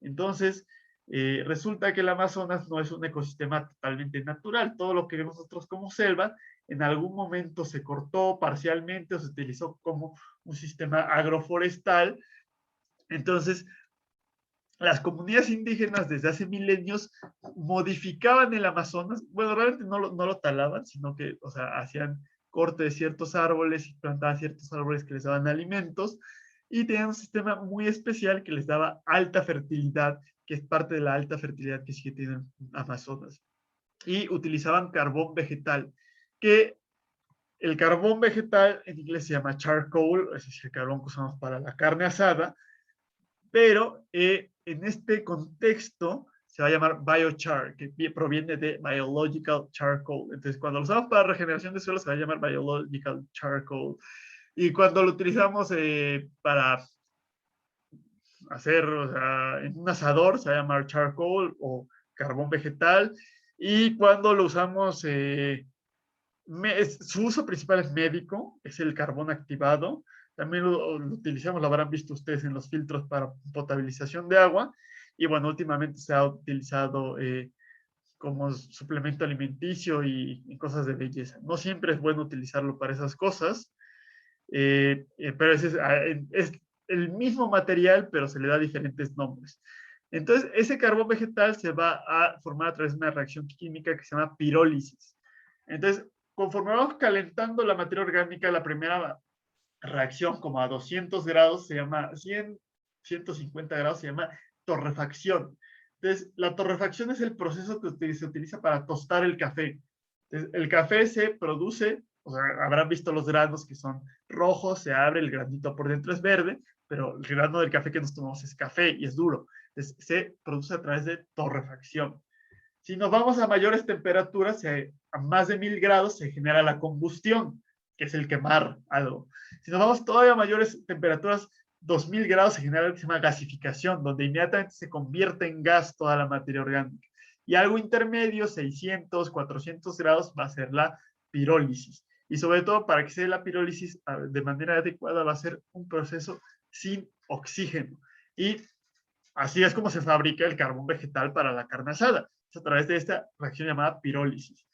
Entonces, resulta que el Amazonas no es un ecosistema totalmente natural. Todo lo que vemos nosotros como selva, en algún momento se cortó parcialmente o se utilizó como un sistema agroforestal. Entonces, las comunidades indígenas desde hace milenios modificaban el Amazonas. Bueno, realmente no lo talaban, sino que, o sea, hacían corte de ciertos árboles y plantaban ciertos árboles que les daban alimentos y tenían un sistema muy especial que les daba alta fertilidad, que es parte de la alta fertilidad que sí tienen Amazonas. Y utilizaban carbón vegetal, que el carbón vegetal en inglés se llama charcoal, es decir, el carbón que usamos para la carne asada, pero en este contexto se va a llamar biochar, que proviene de biological charcoal. Entonces, cuando lo usamos para regeneración de suelo, se va a llamar biological charcoal. Y cuando lo utilizamos para hacer, o sea, en un asador, se va a llamar charcoal o carbón vegetal. Y cuando lo usamos, su uso principal es médico, es el carbón activado. También lo utilizamos, lo habrán visto ustedes en los filtros para potabilización de agua. Y bueno, últimamente se ha utilizado como suplemento alimenticio y cosas de belleza. No siempre es bueno utilizarlo para esas cosas, pero es el mismo material, pero se le da diferentes nombres. Entonces, ese carbón vegetal se va a formar a través de una reacción química que se llama pirólisis. Entonces, conforme vamos calentando la materia orgánica, la primera reacción como a 200 grados se llama 150 grados se llama torrefacción. Entonces, la torrefacción es el proceso que se utiliza para tostar el café. Entonces, el café se produce, o sea, habrán visto los granos que son rojos, se abre, el granito por dentro es verde, pero el grano del café que nos tomamos es café y es duro. Entonces, se produce a través de torrefacción. Si nos vamos a mayores temperaturas, a más de 1000 grados, se genera la combustión, que es el quemar algo. Si nos vamos todavía a mayores temperaturas, 2000 grados se genera lo que se llama gasificación, donde inmediatamente se convierte en gas toda la materia orgánica. Y algo intermedio, 600, 400 grados, va a ser la pirólisis. Y sobre todo, para que se dé la pirólisis de manera adecuada, va a ser un proceso sin oxígeno. Y así es como se fabrica el carbón vegetal para la carne asada. Es a través de esta reacción llamada pirólisis.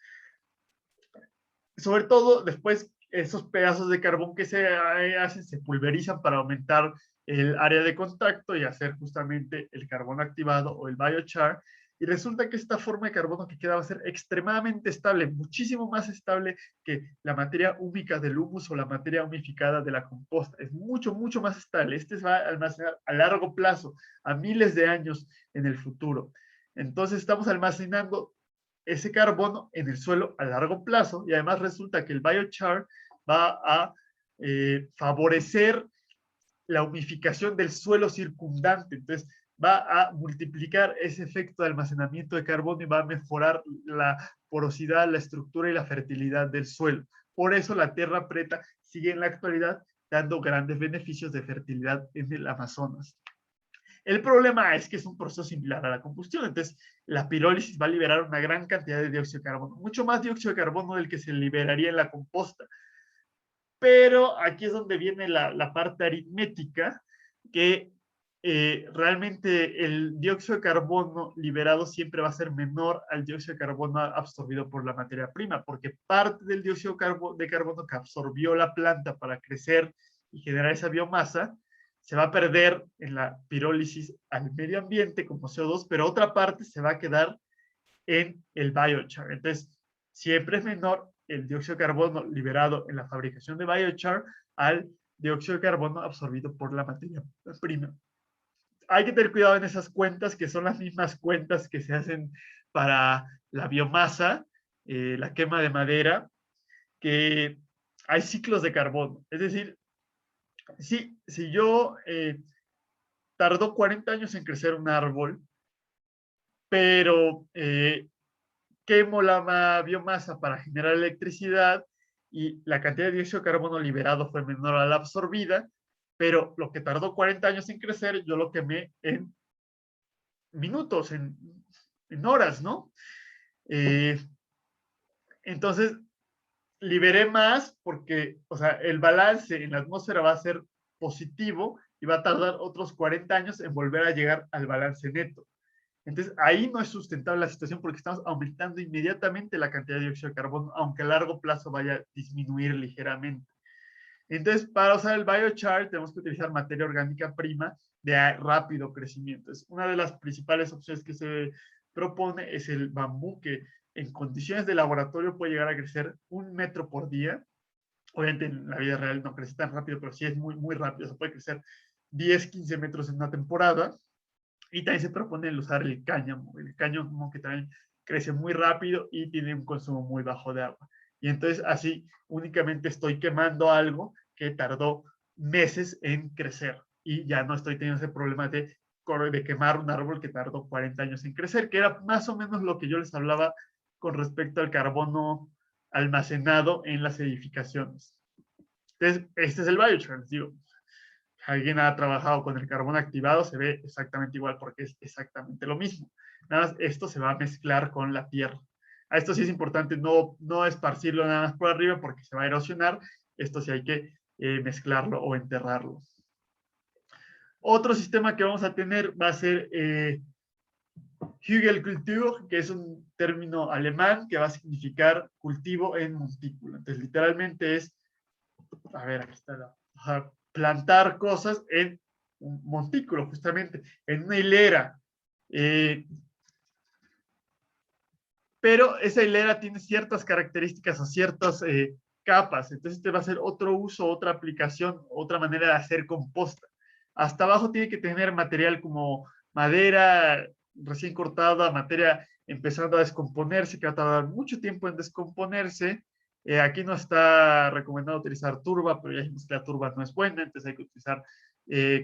Sobre todo, después, esos pedazos de carbón que se hacen se pulverizan para aumentar el área de contacto y hacer justamente el carbono activado o el biochar. Y resulta que esta forma de carbono que queda va a ser extremadamente estable, muchísimo más estable que la materia húmica del humus o la materia humificada de la composta. Es mucho, mucho más estable. Este se va a almacenar a largo plazo, a miles de años en el futuro. Entonces estamos almacenando ese carbono en el suelo a largo plazo y además resulta que el biochar va a favorecer la humificación del suelo circundante. Entonces, va a multiplicar ese efecto de almacenamiento de carbono y va a mejorar la porosidad, la estructura y la fertilidad del suelo. Por eso la tierra preta sigue en la actualidad dando grandes beneficios de fertilidad en el Amazonas. El problema es que es un proceso similar a la combustión, entonces la pirólisis va a liberar una gran cantidad de dióxido de carbono, mucho más dióxido de carbono del que se liberaría en la composta. Pero aquí es donde viene la parte aritmética, que realmente el dióxido de carbono liberado siempre va a ser menor al dióxido de carbono absorbido por la materia prima, porque parte del dióxido de carbono que absorbió la planta para crecer y generar esa biomasa se va a perder en la pirólisis al medio ambiente como CO2, pero otra parte se va a quedar en el biochar. Entonces, siempre es menor el dióxido de carbono liberado en la fabricación de biochar al dióxido de carbono absorbido por la materia prima. Hay que tener cuidado en esas cuentas, que son las mismas cuentas que se hacen para la biomasa, la quema de madera, que hay ciclos de carbono. Es decir, si yo tardó 40 años en crecer un árbol, pero quemo la biomasa para generar electricidad y la cantidad de dióxido de carbono liberado fue menor a la absorbida, pero lo que tardó 40 años en crecer, yo lo quemé en minutos, en horas, ¿no? Entonces, liberé más porque, o sea, el balance en la atmósfera va a ser positivo y va a tardar otros 40 años en volver a llegar al balance neto. Entonces, ahí no es sustentable la situación porque estamos aumentando inmediatamente la cantidad de dióxido de carbono, aunque a largo plazo vaya a disminuir ligeramente. Entonces, para usar el biochar, tenemos que utilizar materia orgánica prima de rápido crecimiento. Es una de las principales opciones que se propone es el bambú, que en condiciones de laboratorio puede llegar a crecer 1 metro por día. Obviamente en la vida real no crece tan rápido, pero sí es muy, muy rápido. Se puede crecer 10, 15 metros en una temporada. Y también se propone el usar el cáñamo que también crece muy rápido y tiene un consumo muy bajo de agua. Y entonces así únicamente estoy quemando algo que tardó meses en crecer y ya no estoy teniendo ese problema de quemar un árbol que tardó 40 años en crecer, que era más o menos lo que yo les hablaba con respecto al carbono almacenado en las edificaciones. Entonces, este es el biochar, les digo. Alguien ha trabajado con el carbón activado, se ve exactamente igual porque es exactamente lo mismo. Nada más esto se va a mezclar con la tierra. A esto sí es importante no esparcirlo nada más por arriba porque se va a erosionar. Esto sí hay que mezclarlo o enterrarlo. Otro sistema que vamos a tener va a ser Hügelkultur, que es un término alemán que va a significar cultivo en montículo. Entonces, literalmente es, a ver, aquí está plantar cosas en un montículo, justamente, en una hilera. Pero esa hilera tiene ciertas características o ciertas capas. Entonces, este va a ser otro uso, otra aplicación, otra manera de hacer composta. Hasta abajo tiene que tener material como madera recién cortada, materia empezando a descomponerse, que va a tardar mucho tiempo en descomponerse. Aquí no está recomendado utilizar turba, pero ya dijimos que la turba no es buena, entonces hay que utilizar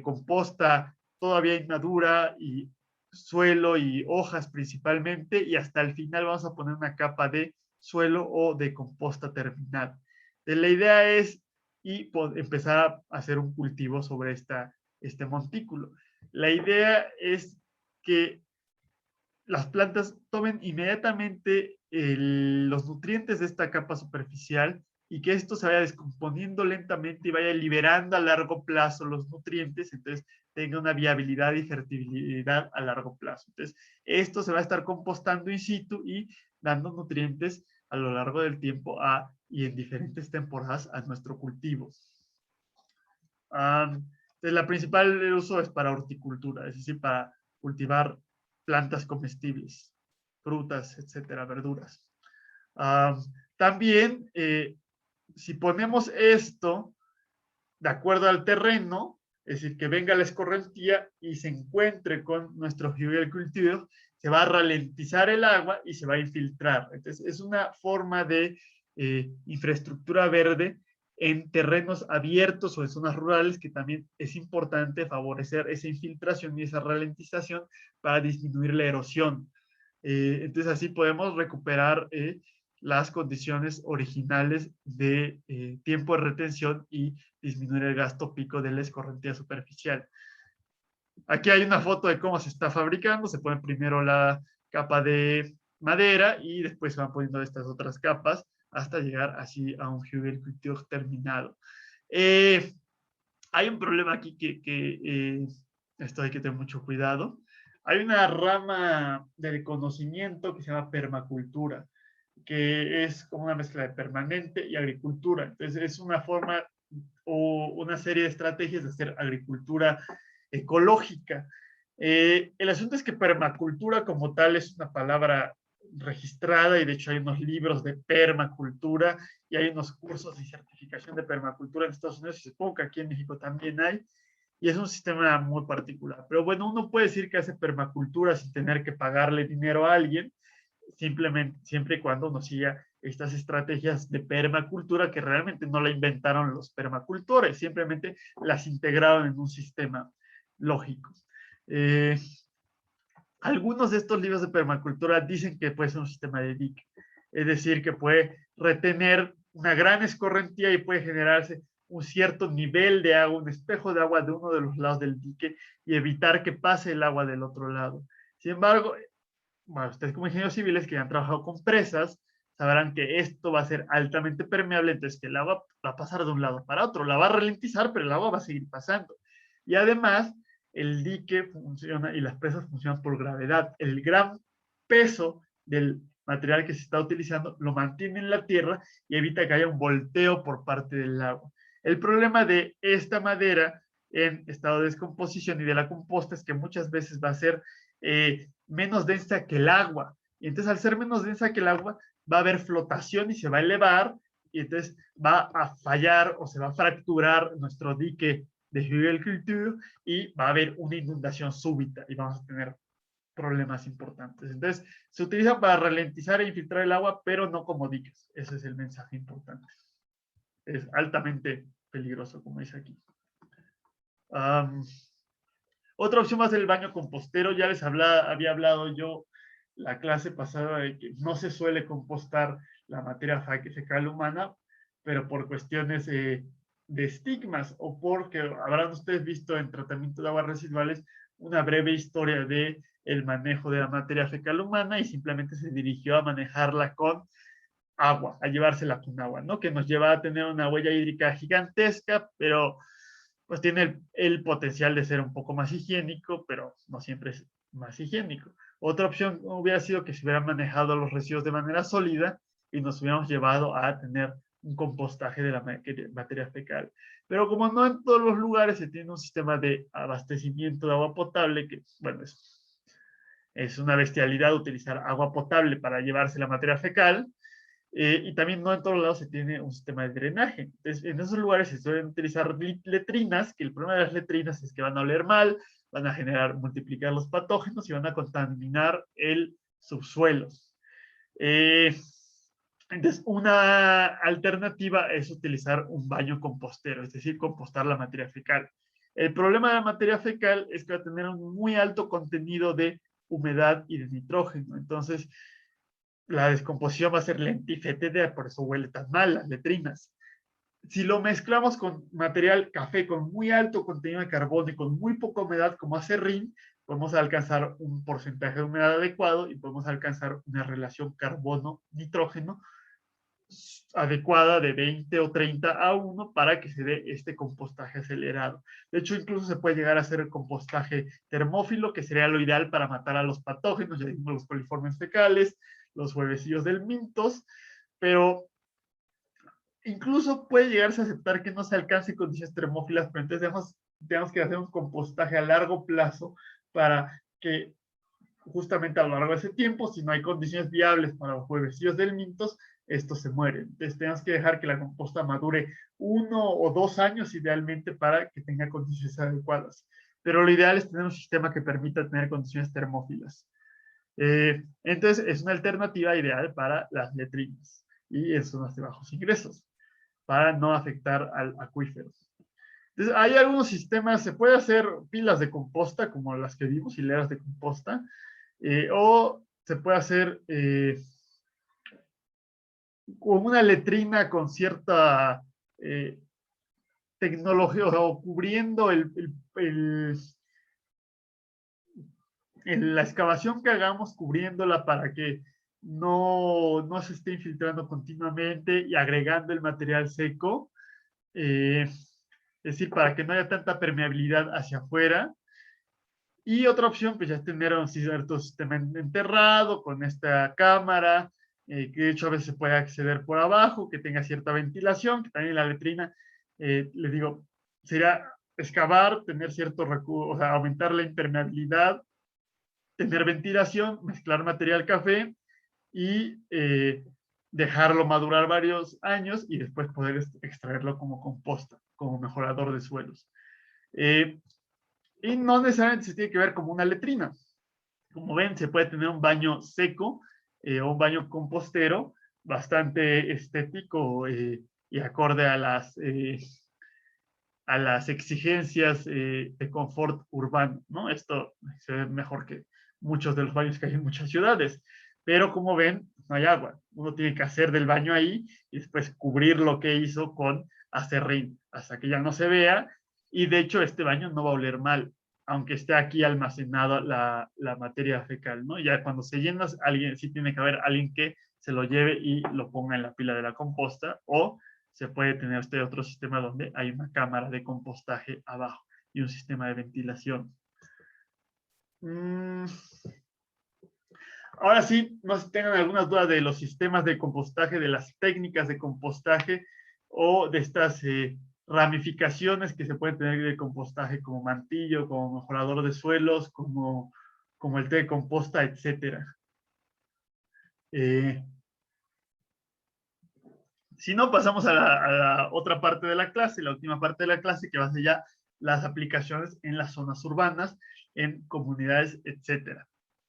composta todavía inmadura y suelo y hojas principalmente, y hasta el final vamos a poner una capa de suelo o de composta terminal. La idea es empezar a hacer un cultivo sobre esta este montículo. La idea es que las plantas tomen inmediatamente los nutrientes de esta capa superficial y que esto se vaya descomponiendo lentamente y vaya liberando a largo plazo los nutrientes, entonces tenga una viabilidad y fertilidad a largo plazo. Entonces, esto se va a estar compostando in situ y dando nutrientes a lo largo del tiempo y en diferentes temporadas a nuestro cultivo. Entonces, la principal uso es para horticultura, es decir, para cultivar plantas comestibles, frutas, etcétera, verduras. También, si ponemos esto de acuerdo al terreno, es decir, que venga la escorrentía y se encuentre con nuestro cultivo, se va a ralentizar el agua y se va a infiltrar. Entonces, es una forma de infraestructura verde en terrenos abiertos o en zonas rurales que también es importante favorecer esa infiltración y esa ralentización para disminuir la erosión. Entonces, así podemos recuperar las condiciones originales de tiempo de retención y disminuir el gasto pico de la escorrentía superficial. Aquí hay una foto de cómo se está fabricando. Se pone primero la capa de madera y después se van poniendo estas otras capas hasta llegar así a un cultivo terminado. Hay un problema aquí que esto hay que tener mucho cuidado. Hay una rama del conocimiento que se llama permacultura, que es como una mezcla de permanente y agricultura. Entonces, es una forma o una serie de estrategias de hacer agricultura ecológica. El asunto es que permacultura como tal es una palabra registrada y de hecho hay unos libros de permacultura y hay unos cursos de certificación de permacultura en Estados Unidos y supongo que aquí en México también hay y es un sistema muy particular. Pero bueno, uno puede decir que hace permacultura sin tener que pagarle dinero a alguien, simplemente, siempre y cuando uno siga estas estrategias de permacultura que realmente no la inventaron los permacultores, simplemente las integraron en un sistema lógico. Algunos de estos libros de permacultura dicen que puede ser un sistema de dique, es decir, que puede retener una gran escorrentía y puede generarse un cierto nivel de agua, un espejo de agua de uno de los lados del dique y evitar que pase el agua del otro lado. Sin embargo, bueno, ustedes como ingenieros civiles que han trabajado con presas, sabrán que esto va a ser altamente permeable, entonces que el agua va a pasar de un lado para otro, la va a ralentizar, pero el agua va a seguir pasando. Y además, el dique funciona y las presas funcionan por gravedad. El gran peso del material que se está utilizando lo mantiene en la tierra y evita que haya un volteo por parte del agua. El problema de esta madera en estado de descomposición y de la composta es que muchas veces va a ser menos densa que el agua. Y entonces al ser menos densa que el agua, va a haber flotación y se va a elevar y entonces va a fallar o se va a fracturar nuestro dique de Hügelkultur y va a haber una inundación súbita y vamos a tener problemas importantes. Entonces, se utiliza para ralentizar e infiltrar el agua, pero no como diques. Ese es el mensaje importante. Es altamente peligroso, como dice aquí. Otra opción va a ser el baño compostero. Ya les había hablado yo la clase pasada de que no se suele compostar la materia fecal humana, pero por cuestiones de estigmas o porque habrán ustedes visto en tratamiento de aguas residuales una breve historia de el manejo de la materia fecal humana y simplemente se dirigió a manejarla con agua, a llevársela con agua, ¿no? Que nos lleva a tener una huella hídrica gigantesca, pero pues tiene el potencial de ser un poco más higiénico, pero no siempre es más higiénico. Otra opción hubiera sido que se hubieran manejado los residuos de manera sólida y nos hubiéramos llevado a tener un compostaje de la materia fecal. Pero como no en todos los lugares se tiene un sistema de abastecimiento de agua potable, que bueno, es una bestialidad utilizar agua potable para llevarse la materia fecal, y también no en todos lados se tiene un sistema de drenaje. Entonces, en esos lugares se suelen utilizar letrinas, que el problema de las letrinas es que van a oler mal, van a multiplicar los patógenos y van a contaminar el subsuelo. Entonces, una alternativa es utilizar un baño compostero, es decir, compostar la materia fecal. El problema de la materia fecal es que va a tener un muy alto contenido de humedad y de nitrógeno. Entonces, la descomposición va a ser lenta y fétida, por eso huele tan mal las letrinas. Si lo mezclamos con material café con muy alto contenido de carbono y con muy poca humedad, como acerrín, podemos alcanzar un porcentaje de humedad adecuado y podemos alcanzar una relación carbono-nitrógeno adecuada de 20 o 30:1 para que se dé este compostaje acelerado. De hecho, incluso se puede llegar a hacer el compostaje termófilo, que sería lo ideal para matar a los patógenos, ya dijimos los coliformes fecales, los huevecillos del mintos, pero incluso puede llegarse a aceptar que no se alcance condiciones termófilas, pero entonces tenemos que hacer un compostaje a largo plazo para que justamente a lo largo de ese tiempo, si no hay condiciones viables para los huevecillos del mintos, estos se mueren. Entonces tenemos que dejar que la composta madure 1 o 2 años idealmente para que tenga condiciones adecuadas. Pero lo ideal es tener un sistema que permita tener condiciones termófilas. Entonces es una alternativa ideal para las letrinas y en zonas de bajos ingresos, para no afectar al acuífero. Entonces, hay algunos sistemas, se puede hacer pilas de composta, como las que vimos, hileras de composta, o se puede hacer como una letrina con cierta tecnología, o cubriendo la excavación que hagamos, cubriéndola para que no se esté infiltrando continuamente y agregando el material seco. Es decir, para que no haya tanta permeabilidad hacia afuera. Y otra opción, pues ya es tener un cierto sistema enterrado con esta cámara, que de hecho a veces se puede acceder por abajo, que tenga cierta ventilación, que también la letrina, les digo, sería excavar, tener cierto recurso, o sea, aumentar la impermeabilidad, tener ventilación, mezclar material café y dejarlo madurar varios años y después poder extraerlo como composta, como mejorador de suelos. Y no necesariamente se tiene que ver como una letrina. Como ven, se puede tener un baño seco o un baño compostero bastante estético y acorde a las exigencias de confort urbano, ¿no? Esto se ve mejor que muchos de los baños que hay en muchas ciudades, pero como ven, no hay agua. Uno tiene que hacer del baño ahí y después cubrir lo que hizo con acerrín hasta que ya no se vea, y de hecho este baño no va a oler mal, aunque esté aquí almacenada la materia fecal, ¿no? Ya cuando se llena, alguien, sí tiene que haber alguien que se lo lleve y lo ponga en la pila de la composta, o se puede tener este otro sistema donde hay una cámara de compostaje abajo y un sistema de ventilación. Ahora sí, no sé si tengan algunas dudas de los sistemas de compostaje, de las técnicas de compostaje o de estas ramificaciones que se pueden tener de compostaje, como mantillo, como mejorador de suelos, como el té de composta, etcétera. Si no, pasamos a la otra parte de la clase, la última parte de la clase, que va a ser ya las aplicaciones en las zonas urbanas, en comunidades, etcétera.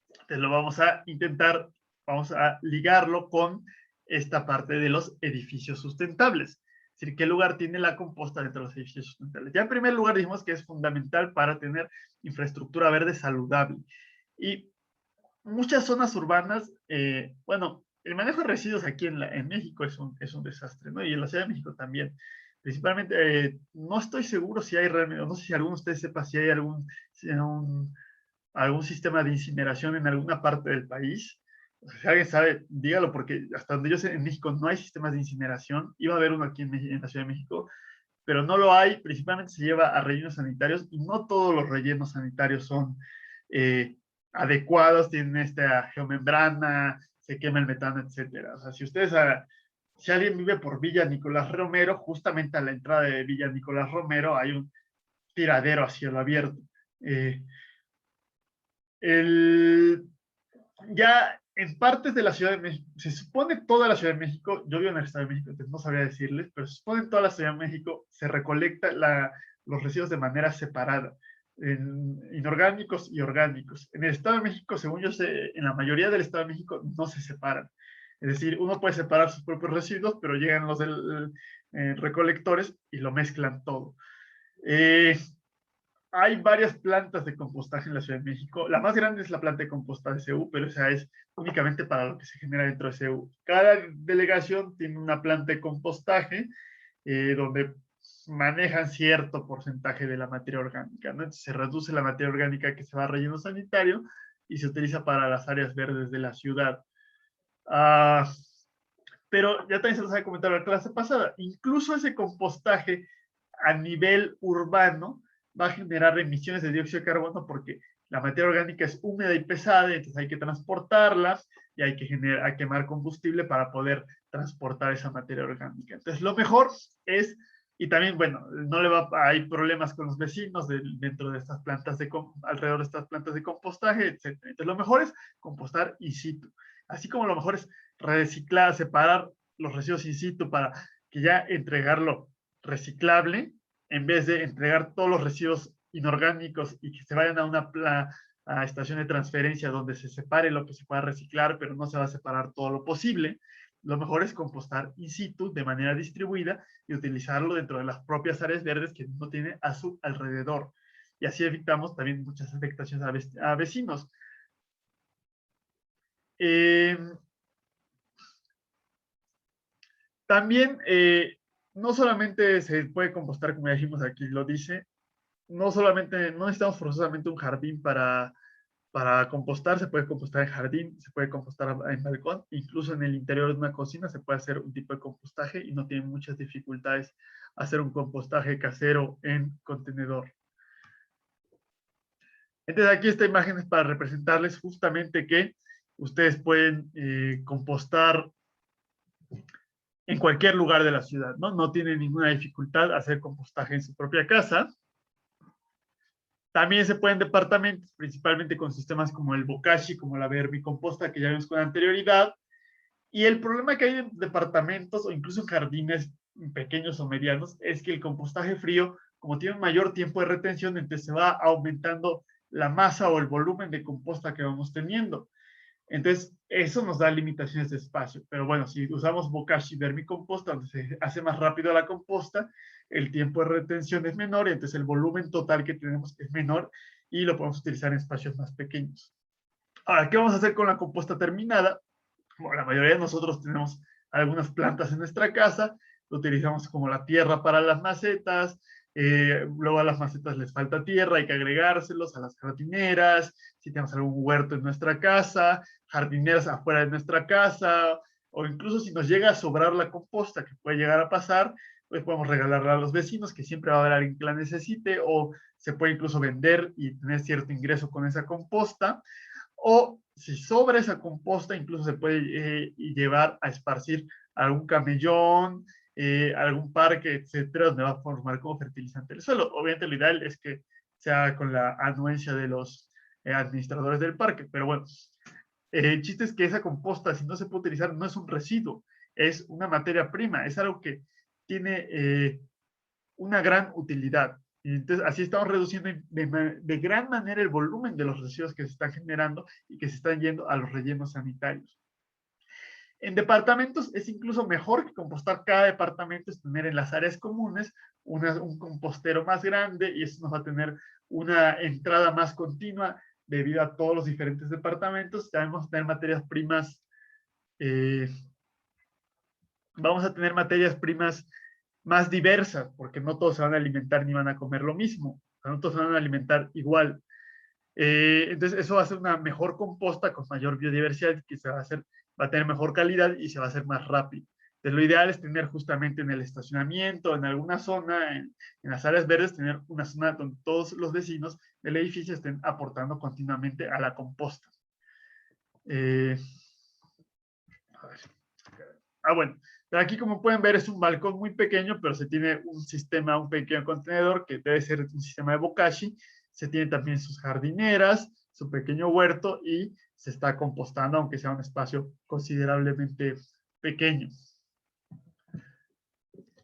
Entonces lo vamos a intentar, vamos a ligarlo con esta parte de los edificios sustentables. Es decir, ¿qué lugar tiene la composta dentro de los edificios sustentables? Ya en primer lugar dijimos que es fundamental para tener infraestructura verde saludable. Y muchas zonas urbanas, bueno, el manejo de residuos aquí en México es un desastre, ¿no? Y en la Ciudad de México también. Principalmente, no estoy seguro si hay realmente, no sé si alguno de ustedes sepa si hay algún sistema de incineración en alguna parte del país. O sea, si alguien sabe, dígalo, porque hasta donde yo sé, en México no hay sistemas de incineración. Iba a haber uno aquí en la Ciudad de México, pero no lo hay. Principalmente se lleva a rellenos sanitarios y no todos los rellenos sanitarios son adecuados, tienen esta geomembrana, se quema el metano, etcétera. O sea, si alguien vive por Villa Nicolás Romero, justamente a la entrada de Villa Nicolás Romero hay un tiradero a cielo abierto. Ya en partes de la Ciudad de México, se supone toda la Ciudad de México, yo vivo en el Estado de México, entonces no sabría decirles, pero se supone en toda la Ciudad de México se recolecta los residuos de manera separada, inorgánicos y orgánicos. En el Estado de México, según yo sé, en la mayoría del Estado de México no se separan. Es decir, uno puede separar sus propios residuos, pero llegan los recolectores y lo mezclan todo. Hay varias plantas de compostaje en la Ciudad de México. La más grande es la planta de compostaje de CEU, pero esa es únicamente para lo que se genera dentro de CEU. Cada delegación tiene una planta de compostaje donde manejan cierto porcentaje de la materia orgánica, ¿no? Entonces se reduce la materia orgánica que se va a relleno sanitario y se utiliza para las áreas verdes de la ciudad. Pero ya también se los había comentado en la clase pasada, incluso ese compostaje a nivel urbano va a generar emisiones de dióxido de carbono porque la materia orgánica es húmeda y pesada, entonces hay que transportarla y hay que quemar combustible para poder transportar esa materia orgánica. Entonces lo mejor es, y también, bueno, no le va, hay problemas con los vecinos dentro de estas plantas alrededor de estas plantas de compostaje, etc. Entonces lo mejor es compostar in situ, así como lo mejor es reciclar, separar los residuos in situ para que ya entregarlo reciclable, en vez de entregar todos los residuos inorgánicos y que se vayan a una estación de transferencia donde se separe lo que se pueda reciclar, pero no se va a separar todo lo posible. Lo mejor es compostar in situ de manera distribuida y utilizarlo dentro de las propias áreas verdes que uno tiene a su alrededor. Y así evitamos también muchas afectaciones a vecinos. También, no solamente se puede compostar, como ya dijimos aquí, lo dice, no solamente, no necesitamos forzosamente un jardín para compostar, se puede compostar en jardín, se puede compostar en balcón, incluso en el interior de una cocina se puede hacer un tipo de compostaje y no tiene muchas dificultades hacer un compostaje casero en contenedor. Entonces aquí esta imagen es para representarles justamente que ustedes pueden compostar en cualquier lugar de la ciudad, ¿no? No tiene ninguna dificultad hacer compostaje en su propia casa. También se pueden departamentos, principalmente con sistemas como el Bokashi, como la vermicomposta que ya vimos con anterioridad. Y el problema que hay en departamentos o incluso en jardines pequeños o medianos es que el compostaje frío, como tiene un mayor tiempo de retención, entonces se va aumentando la masa o el volumen de composta que vamos teniendo. Entonces, eso nos da limitaciones de espacio. Pero bueno, si usamos Bokashi vermicomposta, donde se hace más rápido la composta, el tiempo de retención es menor y entonces el volumen total que tenemos es menor y lo podemos utilizar en espacios más pequeños. Ahora, ¿qué vamos a hacer con la composta terminada? Bueno, la mayoría de nosotros tenemos algunas plantas en nuestra casa, lo utilizamos como la tierra para las macetas, luego a las macetas les falta tierra, hay que agregárselos a las jardineras, si tenemos algún huerto en nuestra casa, jardineras afuera de nuestra casa, o incluso si nos llega a sobrar la composta, que puede llegar a pasar, pues podemos regalarla a los vecinos, que siempre va a haber alguien que la necesite, o se puede incluso vender y tener cierto ingreso con esa composta, o si sobra esa composta, incluso se puede llevar a esparcir algún camellón, algún parque, etcétera, donde va a formar como fertilizante el suelo. Obviamente lo ideal es que sea con la anuencia de los administradores del parque, pero bueno, el chiste es que esa composta, si no se puede utilizar, no es un residuo, es una materia prima, es algo que tiene una gran utilidad. Y entonces, así estamos reduciendo de gran manera el volumen de los residuos que se están generando y que se están yendo a los rellenos sanitarios. En departamentos es incluso mejor que compostar cada departamento, es tener en las áreas comunes un compostero más grande y eso nos va a tener una entrada más continua debido a todos los diferentes departamentos. También vamos a tener materias primas, vamos a tener materias primas más diversas, porque no todos se van a alimentar ni van a comer lo mismo, no todos se van a alimentar igual. Entonces eso va a ser una mejor composta con mayor biodiversidad que se va a hacer, va a tener mejor calidad y se va a hacer más rápido. Entonces lo ideal es tener justamente en el estacionamiento, en alguna zona, en las áreas verdes, tener una zona donde todos los vecinos del edificio estén aportando continuamente a la composta. A ver. Bueno, pero aquí como pueden ver es un balcón muy pequeño, pero se tiene un sistema, un pequeño contenedor que debe ser un sistema de Bokashi. Se tiene también sus jardineras, su pequeño huerto y se está compostando, aunque sea un espacio considerablemente pequeño.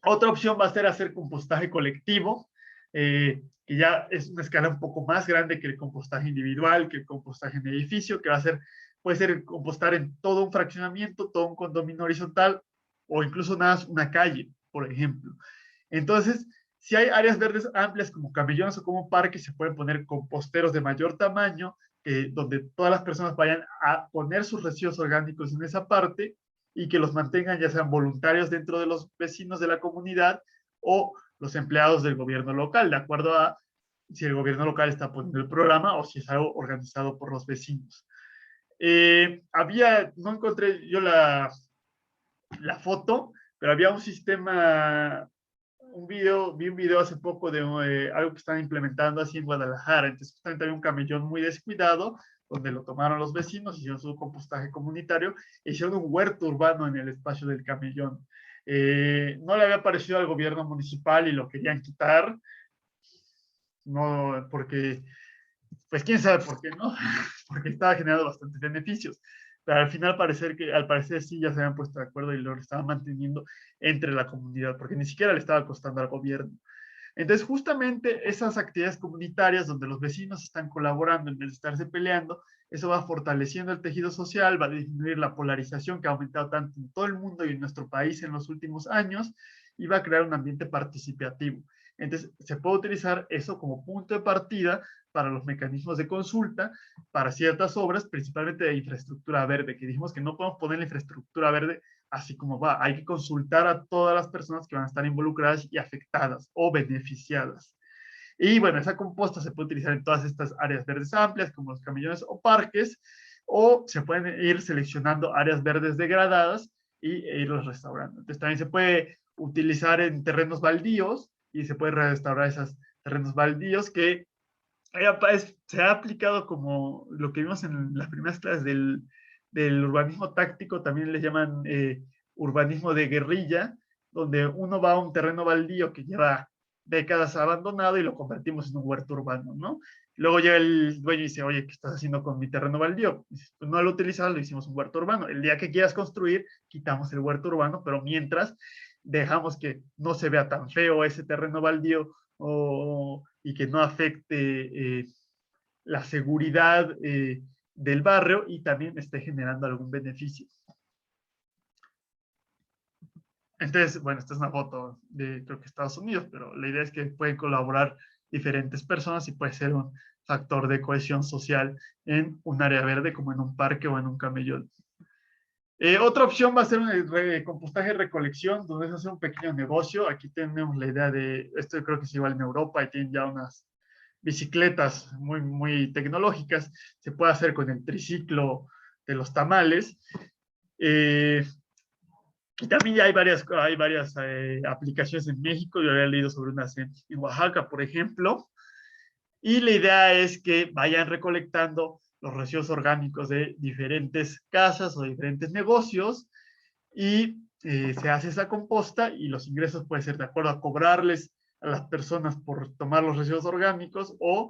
Otra opción va a ser hacer compostaje colectivo, que ya es una escala un poco más grande que el compostaje individual, que el compostaje en edificio, que va a ser, puede ser compostar en todo un fraccionamiento, todo un condominio horizontal, o incluso nada, una calle, por ejemplo. Entonces, si hay áreas verdes amplias como camellones o como parques, se pueden poner composteros de mayor tamaño, donde todas las personas vayan a poner sus residuos orgánicos en esa parte, y que los mantengan ya sean voluntarios dentro de los vecinos de la comunidad o los empleados del gobierno local, de acuerdo a si el gobierno local está poniendo el programa o si es algo organizado por los vecinos. No encontré yo la foto, pero había un sistema, vi un video hace poco de algo que están implementando así en Guadalajara. Entonces, justamente había un camellón muy descuidado, donde lo tomaron los vecinos, hicieron su compostaje comunitario e hicieron un huerto urbano en el espacio del camellón. No le había parecido al gobierno municipal y lo querían quitar, no, porque pues quién sabe por qué, ¿no? Porque estaba generando bastantes beneficios. Pero al parecer sí ya se habían puesto de acuerdo y lo estaban manteniendo entre la comunidad, porque ni siquiera le estaba costando al gobierno. Entonces, justamente esas actividades comunitarias donde los vecinos están colaborando en vez de estarse peleando, eso va fortaleciendo el tejido social, va a disminuir la polarización que ha aumentado tanto en todo el mundo y en nuestro país en los últimos años y va a crear un ambiente participativo. Entonces, se puede utilizar eso como punto de partida para los mecanismos de consulta, para ciertas obras, principalmente de infraestructura verde, que dijimos que no podemos poner la infraestructura verde así como va. Hay que consultar a todas las personas que van a estar involucradas y afectadas o beneficiadas. Y bueno, esa composta se puede utilizar en todas estas áreas verdes amplias, como los camellones o parques, o se pueden ir seleccionando áreas verdes degradadas e irlos restaurando. Entonces también se puede utilizar en terrenos baldíos y se puede restaurar esos terrenos baldíos que se ha aplicado como lo que vimos en las primeras clases del urbanismo táctico, también le llaman urbanismo de guerrilla, donde uno va a un terreno baldío que lleva décadas abandonado y lo convertimos en un huerto urbano, ¿no? Luego llega el dueño y dice, oye, ¿qué estás haciendo con mi terreno baldío? Dices, pues no lo utilizas, lo hicimos un huerto urbano. El día que quieras construir, quitamos el huerto urbano, pero mientras dejamos que no se vea tan feo ese terreno baldío y que no afecte la seguridad del barrio y también esté generando algún beneficio. Entonces, bueno, esta es una foto de creo que Estados Unidos, pero la idea es que pueden colaborar diferentes personas y puede ser un factor de cohesión social en un área verde como en un parque o en un camellón. Otra opción va a ser un compostaje y recolección, donde es hacer un pequeño negocio. Aquí tenemos la idea de, esto yo creo que es igual en Europa y tienen ya unas bicicletas muy tecnológicas. Se puede hacer con el triciclo de los tamales. Y también ya hay varias aplicaciones en México. Yo había leído sobre unas en Oaxaca, por ejemplo. Y la idea es que vayan recolectando los residuos orgánicos de diferentes casas o diferentes negocios y se hace esa composta y los ingresos pueden ser de acuerdo a cobrarles a las personas por tomar los residuos orgánicos o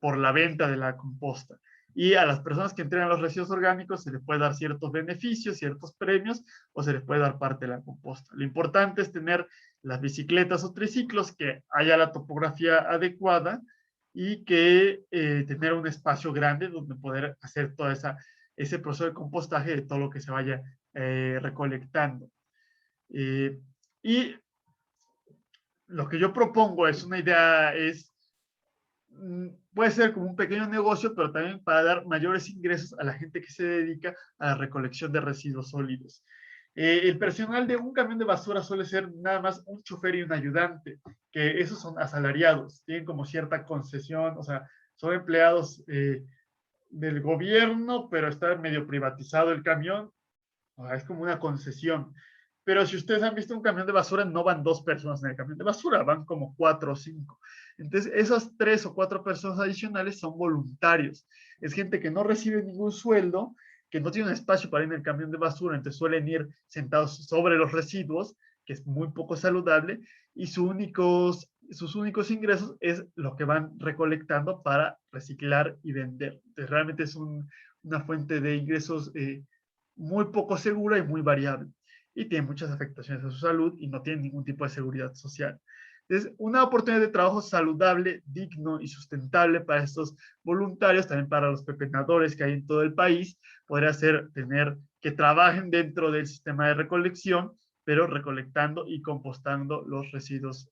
por la venta de la composta. Y a las personas que entregan los residuos orgánicos se les puede dar ciertos beneficios, ciertos premios o se les puede dar parte de la composta. Lo importante es tener las bicicletas o triciclos, que haya la topografía adecuada y que tener un espacio grande donde poder hacer todo ese proceso de compostaje de todo lo que se vaya recolectando. Y lo que yo propongo es una idea, puede ser como un pequeño negocio, pero también para dar mayores ingresos a la gente que se dedica a la recolección de residuos sólidos. El personal de un camión de basura suele ser nada más un chofer y un ayudante, que esos son asalariados, tienen como cierta concesión, o sea, son empleados del gobierno, pero está medio privatizado el camión, o sea, es como una concesión. Pero si ustedes han visto un camión de basura, no van dos personas en el camión de basura, van como 4 o 5. Entonces, esas 3 o 4 personas adicionales son voluntarios. Es gente que no recibe ningún sueldo, que no tiene un espacio para ir en el camión de basura, entonces suelen ir sentados sobre los residuos, que es muy poco saludable, y sus únicos ingresos es lo que van recolectando para reciclar y vender. Entonces, realmente es una fuente de ingresos muy poco segura y muy variable. Y tiene muchas afectaciones a su salud y no tiene ningún tipo de seguridad social. Es una oportunidad de trabajo saludable, digno y sustentable para estos voluntarios, también para los pepenadores que hay en todo el país. Podría ser tener que trabajen dentro del sistema de recolección, pero recolectando y compostando los residuos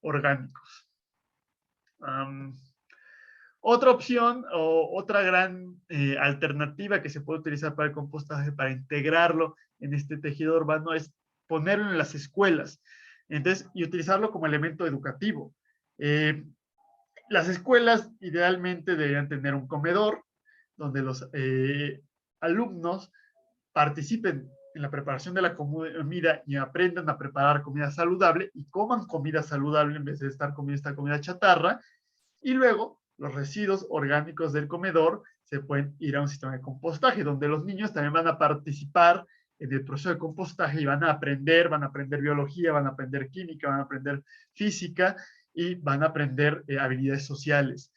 orgánicos. Otra opción o otra gran alternativa que se puede utilizar para el compostaje, para integrarlo en este tejido urbano, es ponerlo en las escuelas. Entonces, y utilizarlo como elemento educativo. Las escuelas idealmente deberían tener un comedor donde los alumnos participen en la preparación de la comida y aprendan a preparar comida saludable y coman comida saludable en vez de estar comiendo esta comida chatarra. Y luego los residuos orgánicos del comedor se pueden ir a un sistema de compostaje, donde los niños también van a participar en el proceso de compostaje y van a aprender biología, van a aprender química, van a aprender física y van a aprender habilidades sociales.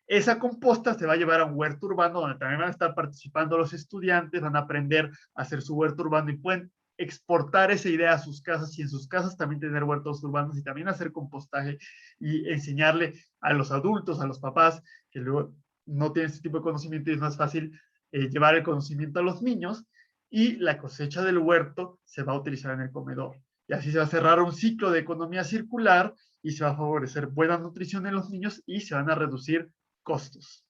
Esa composta se va a llevar a un huerto urbano donde también van a estar participando los estudiantes, van a aprender a hacer su huerto urbano y pueden exportar esa idea a sus casas y en sus casas también tener huertos urbanos y también hacer compostaje y enseñarle a los adultos, a los papás que luego no tienen este tipo de conocimiento y es más fácil llevar el conocimiento a los niños y la cosecha del huerto se va a utilizar en el comedor. Y así se va a cerrar un ciclo de economía circular y se va a favorecer buena nutrición en los niños y se van a reducir costos.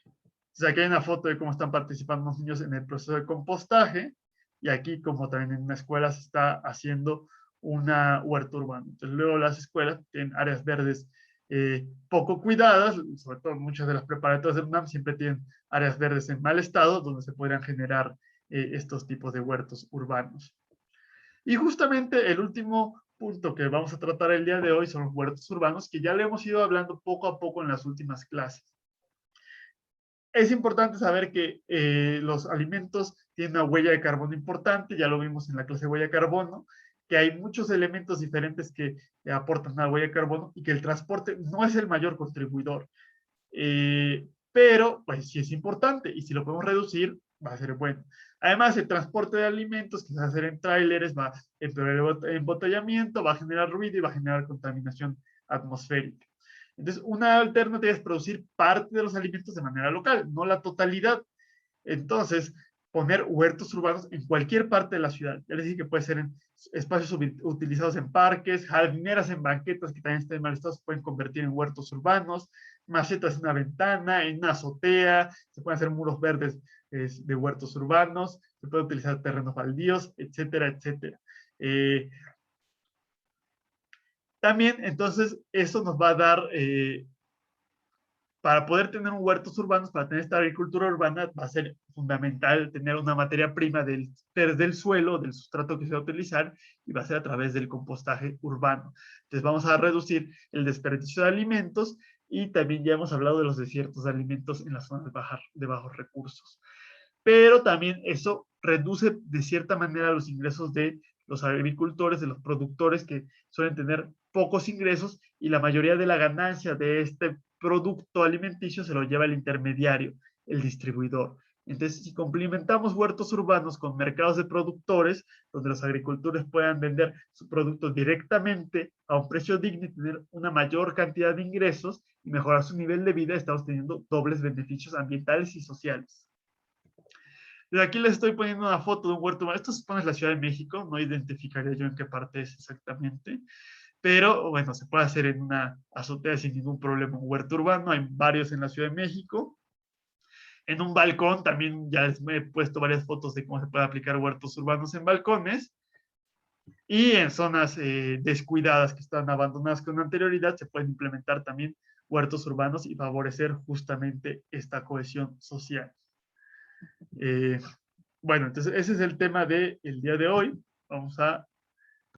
Entonces aquí hay una foto de cómo están participando los niños en el proceso de compostaje y aquí como también en una escuela se está haciendo una huerta urbana. Entonces luego las escuelas tienen áreas verdes poco cuidadas, sobre todo muchas de las preparatorias de UNAM siempre tienen áreas verdes en mal estado donde se podrían generar estos tipos de huertos urbanos. Y justamente el último punto que vamos a tratar el día de hoy son los huertos urbanos, que ya le hemos ido hablando poco a poco en las últimas clases. Es importante saber que los alimentos tienen una huella de carbono importante, ya lo vimos en la clase de huella de carbono, que hay muchos elementos diferentes que aportan a la huella de carbono y que el transporte no es el mayor contribuidor. Pero pues sí es importante y si lo podemos reducir va a ser bueno. Además, el transporte de alimentos que se va a hacer en tráileres va a empeorar el embotellamiento, va a generar ruido y va a generar contaminación atmosférica. Entonces, una alternativa es producir parte de los alimentos de manera local, no la totalidad. Entonces, poner huertos urbanos en cualquier parte de la ciudad. Ya les dije que puede ser en espacios utilizados en parques, jardineras en banquetas que también estén mal estados, se pueden convertir en huertos urbanos, macetas en una ventana, en una azotea, se pueden hacer muros verdes de huertos urbanos, se puede utilizar terrenos baldíos, etcétera, etcétera. También, entonces, eso nos va a dar para poder tener un huertos urbanos, para tener esta agricultura urbana, va a ser fundamental tener una materia prima del suelo, del sustrato que se va a utilizar, y va a ser a través del compostaje urbano. Entonces vamos a reducir el desperdicio de alimentos y también ya hemos hablado de los desiertos de alimentos en las zonas de bajos recursos. Pero también eso reduce de cierta manera los ingresos de los agricultores, de los productores que suelen tener pocos ingresos y la mayoría de la ganancia de este producto alimenticio se lo lleva el intermediario, el distribuidor. Entonces, si complementamos huertos urbanos con mercados de productores, donde los agricultores puedan vender su producto directamente a un precio digno y tener una mayor cantidad de ingresos y mejorar su nivel de vida, estamos teniendo dobles beneficios ambientales y sociales. Desde aquí les estoy poniendo una foto de un huerto urbano. Esto se pone en la Ciudad de México, no identificaría yo en qué parte es exactamente. Pero bueno, se puede hacer en una azotea sin ningún problema un huerto urbano. Hay varios en la Ciudad de México. En un balcón también ya les he puesto varias fotos de cómo se puede aplicar huertos urbanos en balcones. Y en zonas descuidadas que están abandonadas con anterioridad se pueden implementar también huertos urbanos y favorecer justamente esta cohesión social. Bueno, entonces ese es el tema del día de hoy. Vamos a